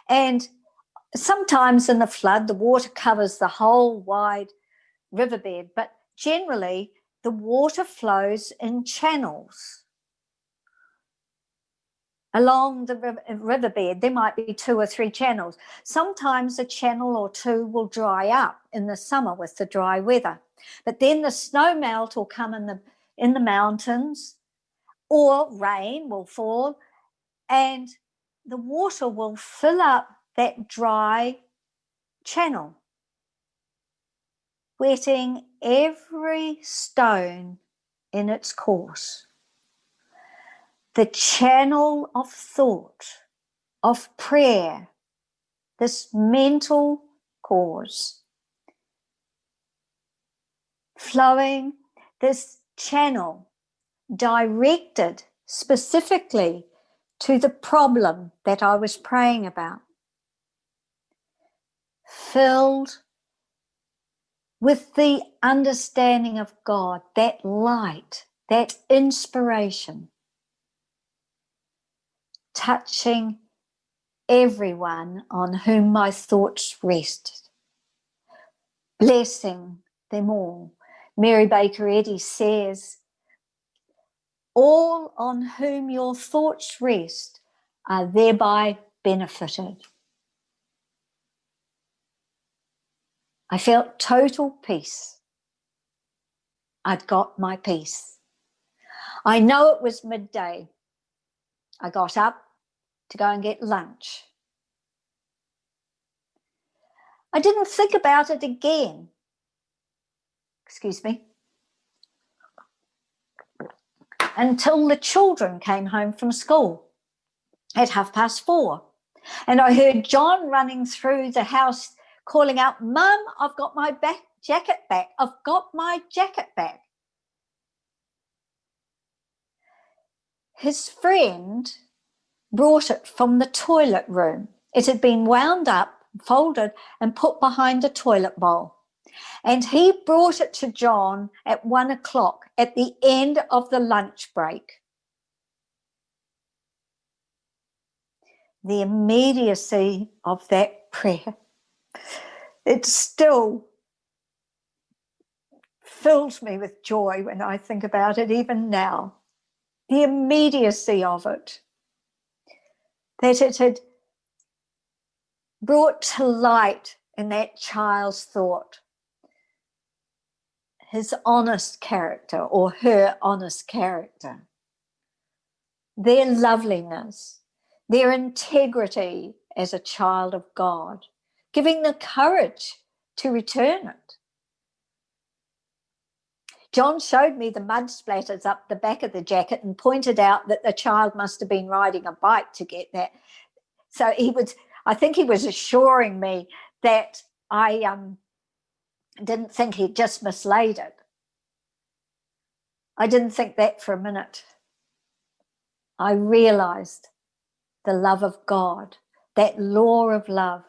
And sometimes in the flood, the water covers the whole wide riverbed, but generally the water flows in channels. Along the riverbed, there might be 2 or 3 channels. Sometimes a channel or 2 will dry up in the summer with the dry weather. But then the snow melt will come in the mountains, or rain will fall, and the water will fill up that dry channel, wetting every stone in its course. The channel of thought, of prayer, this mental cause, flowing, this channel directed specifically to the problem that I was praying about, filled with the understanding of God, that light, that inspiration, touching everyone on whom my thoughts rested, blessing them all. Mary Baker Eddy says, all on whom your thoughts rest are thereby benefited. I felt total peace. I'd got my peace. I know it was midday. I got up to go and get lunch. I didn't think about it again. Excuse me. Until the children came home from school at 4:30. And I heard John running through the house calling out, "Mum, I've got my jacket back. I've got my jacket back." His friend brought it from the toilet room. It had been wound up, folded, and put behind the toilet bowl. And he brought it to John at 1:00 at the end of the lunch break. The immediacy of that prayer, it still fills me with joy when I think about it, even now. The immediacy of it, that it had brought to light in that child's thought his honest character, or her honest character, their loveliness, their integrity as a child of God, giving the courage to return it. John showed me the mud splatters up the back of the jacket and pointed out that the child must have been riding a bike to get that. So I think he was assuring me that I didn't think he'd just mislaid it. I didn't think that for a minute. I realized the love of God, that law of love,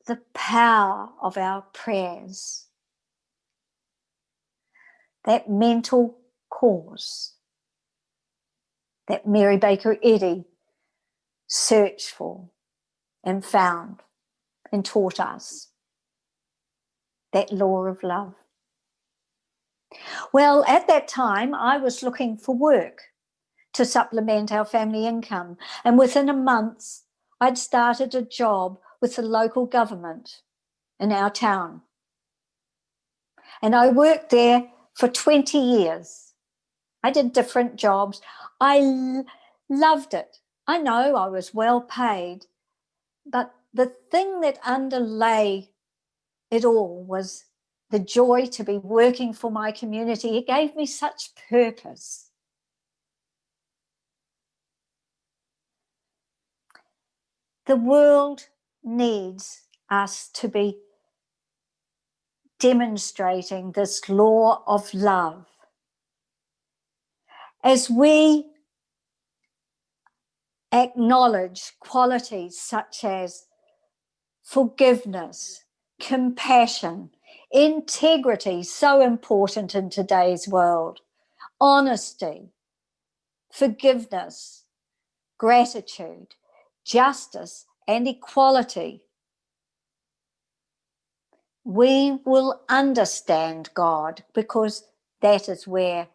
the power of our prayers, that mental cause that Mary Baker Eddy searched for and found and taught us, that law of love. Well, at that time, I was looking for work to supplement our family income. And within a month, I'd started a job with the local government in our town. And I worked there for 20 years. I did different jobs. I loved it. I know I was well paid, but the thing that underlay it all was the joy to be working for my community. It gave me such purpose. The world needs us to be demonstrating this law of love. As we acknowledge qualities such as forgiveness, compassion, integrity, so important in today's world, honesty, forgiveness, gratitude, justice, and equality, we will understand God, because that is where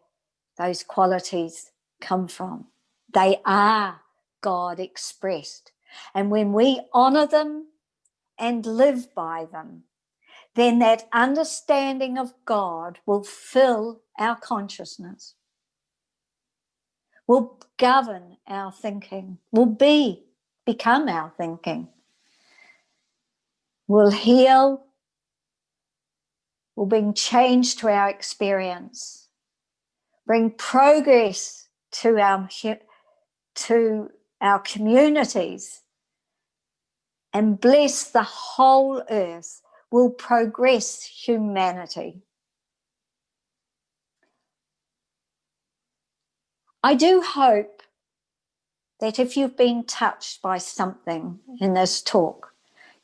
those qualities come from. They are God expressed. And when we honor them and live by them, then that understanding of God will fill our consciousness, will govern our thinking, will become our thinking, will heal, will bring change to our experience, bring progress to our communities, and bless the whole earth, will progress humanity. I do hope that if you've been touched by something in this talk,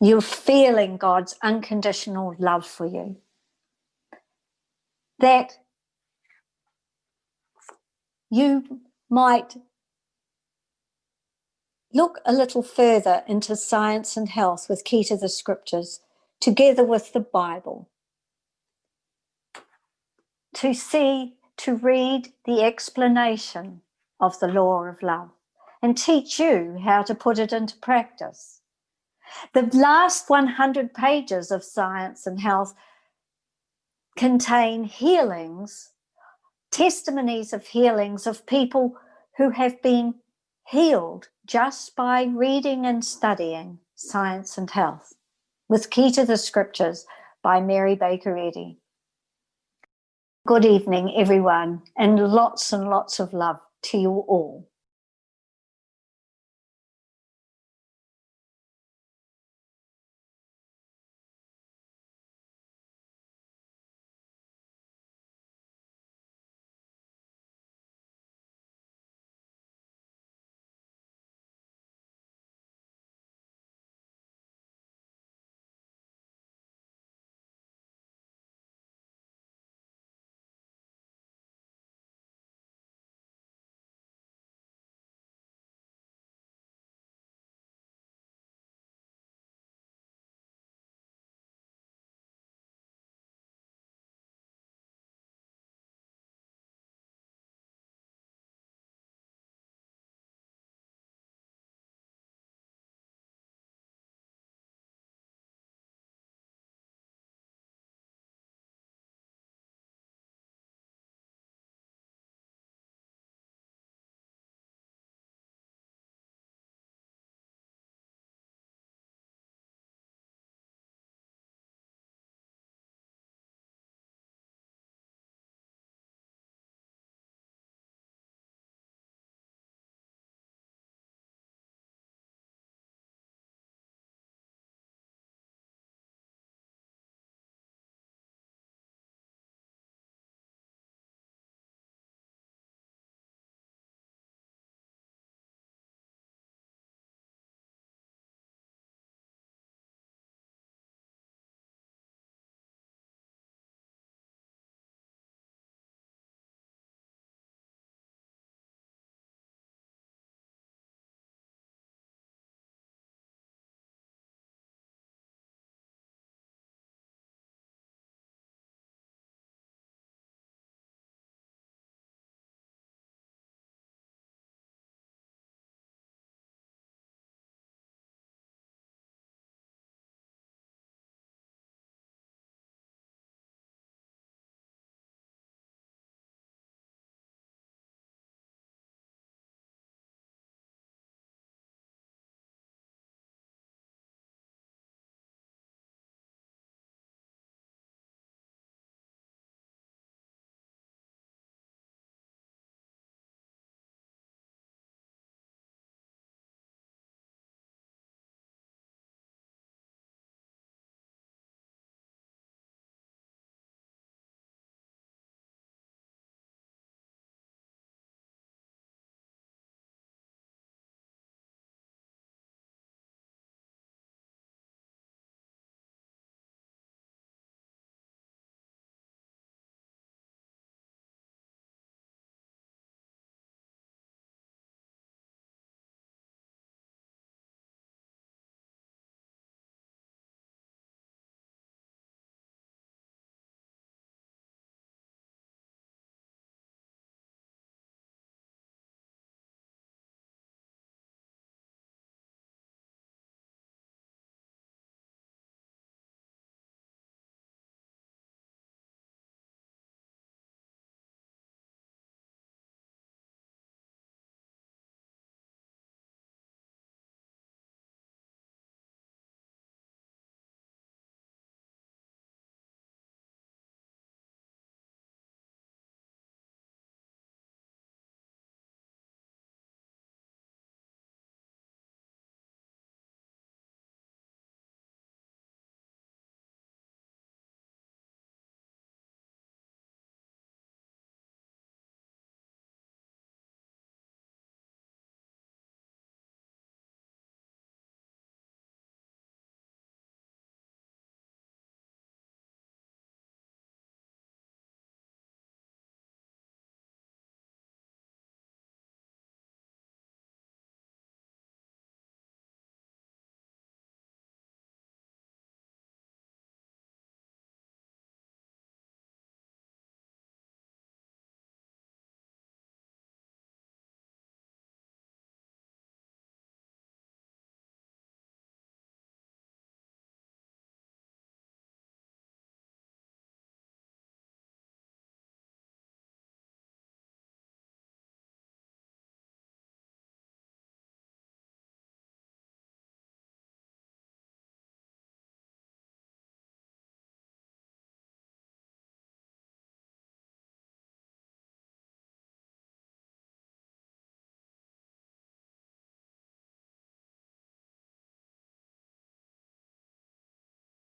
you're feeling God's unconditional love for you, that you might look a little further into science and health with Key to the Scriptures, together with the Bible, to read the explanation of the law of love and teach you how to put it into practice. The last 100 pages of Science and Health contain healings, testimonies of healings of people who have been healed just by reading and studying Science and Health, with Key to the Scriptures by Mary Baker Eddy. Good evening, everyone, and lots of love to you all.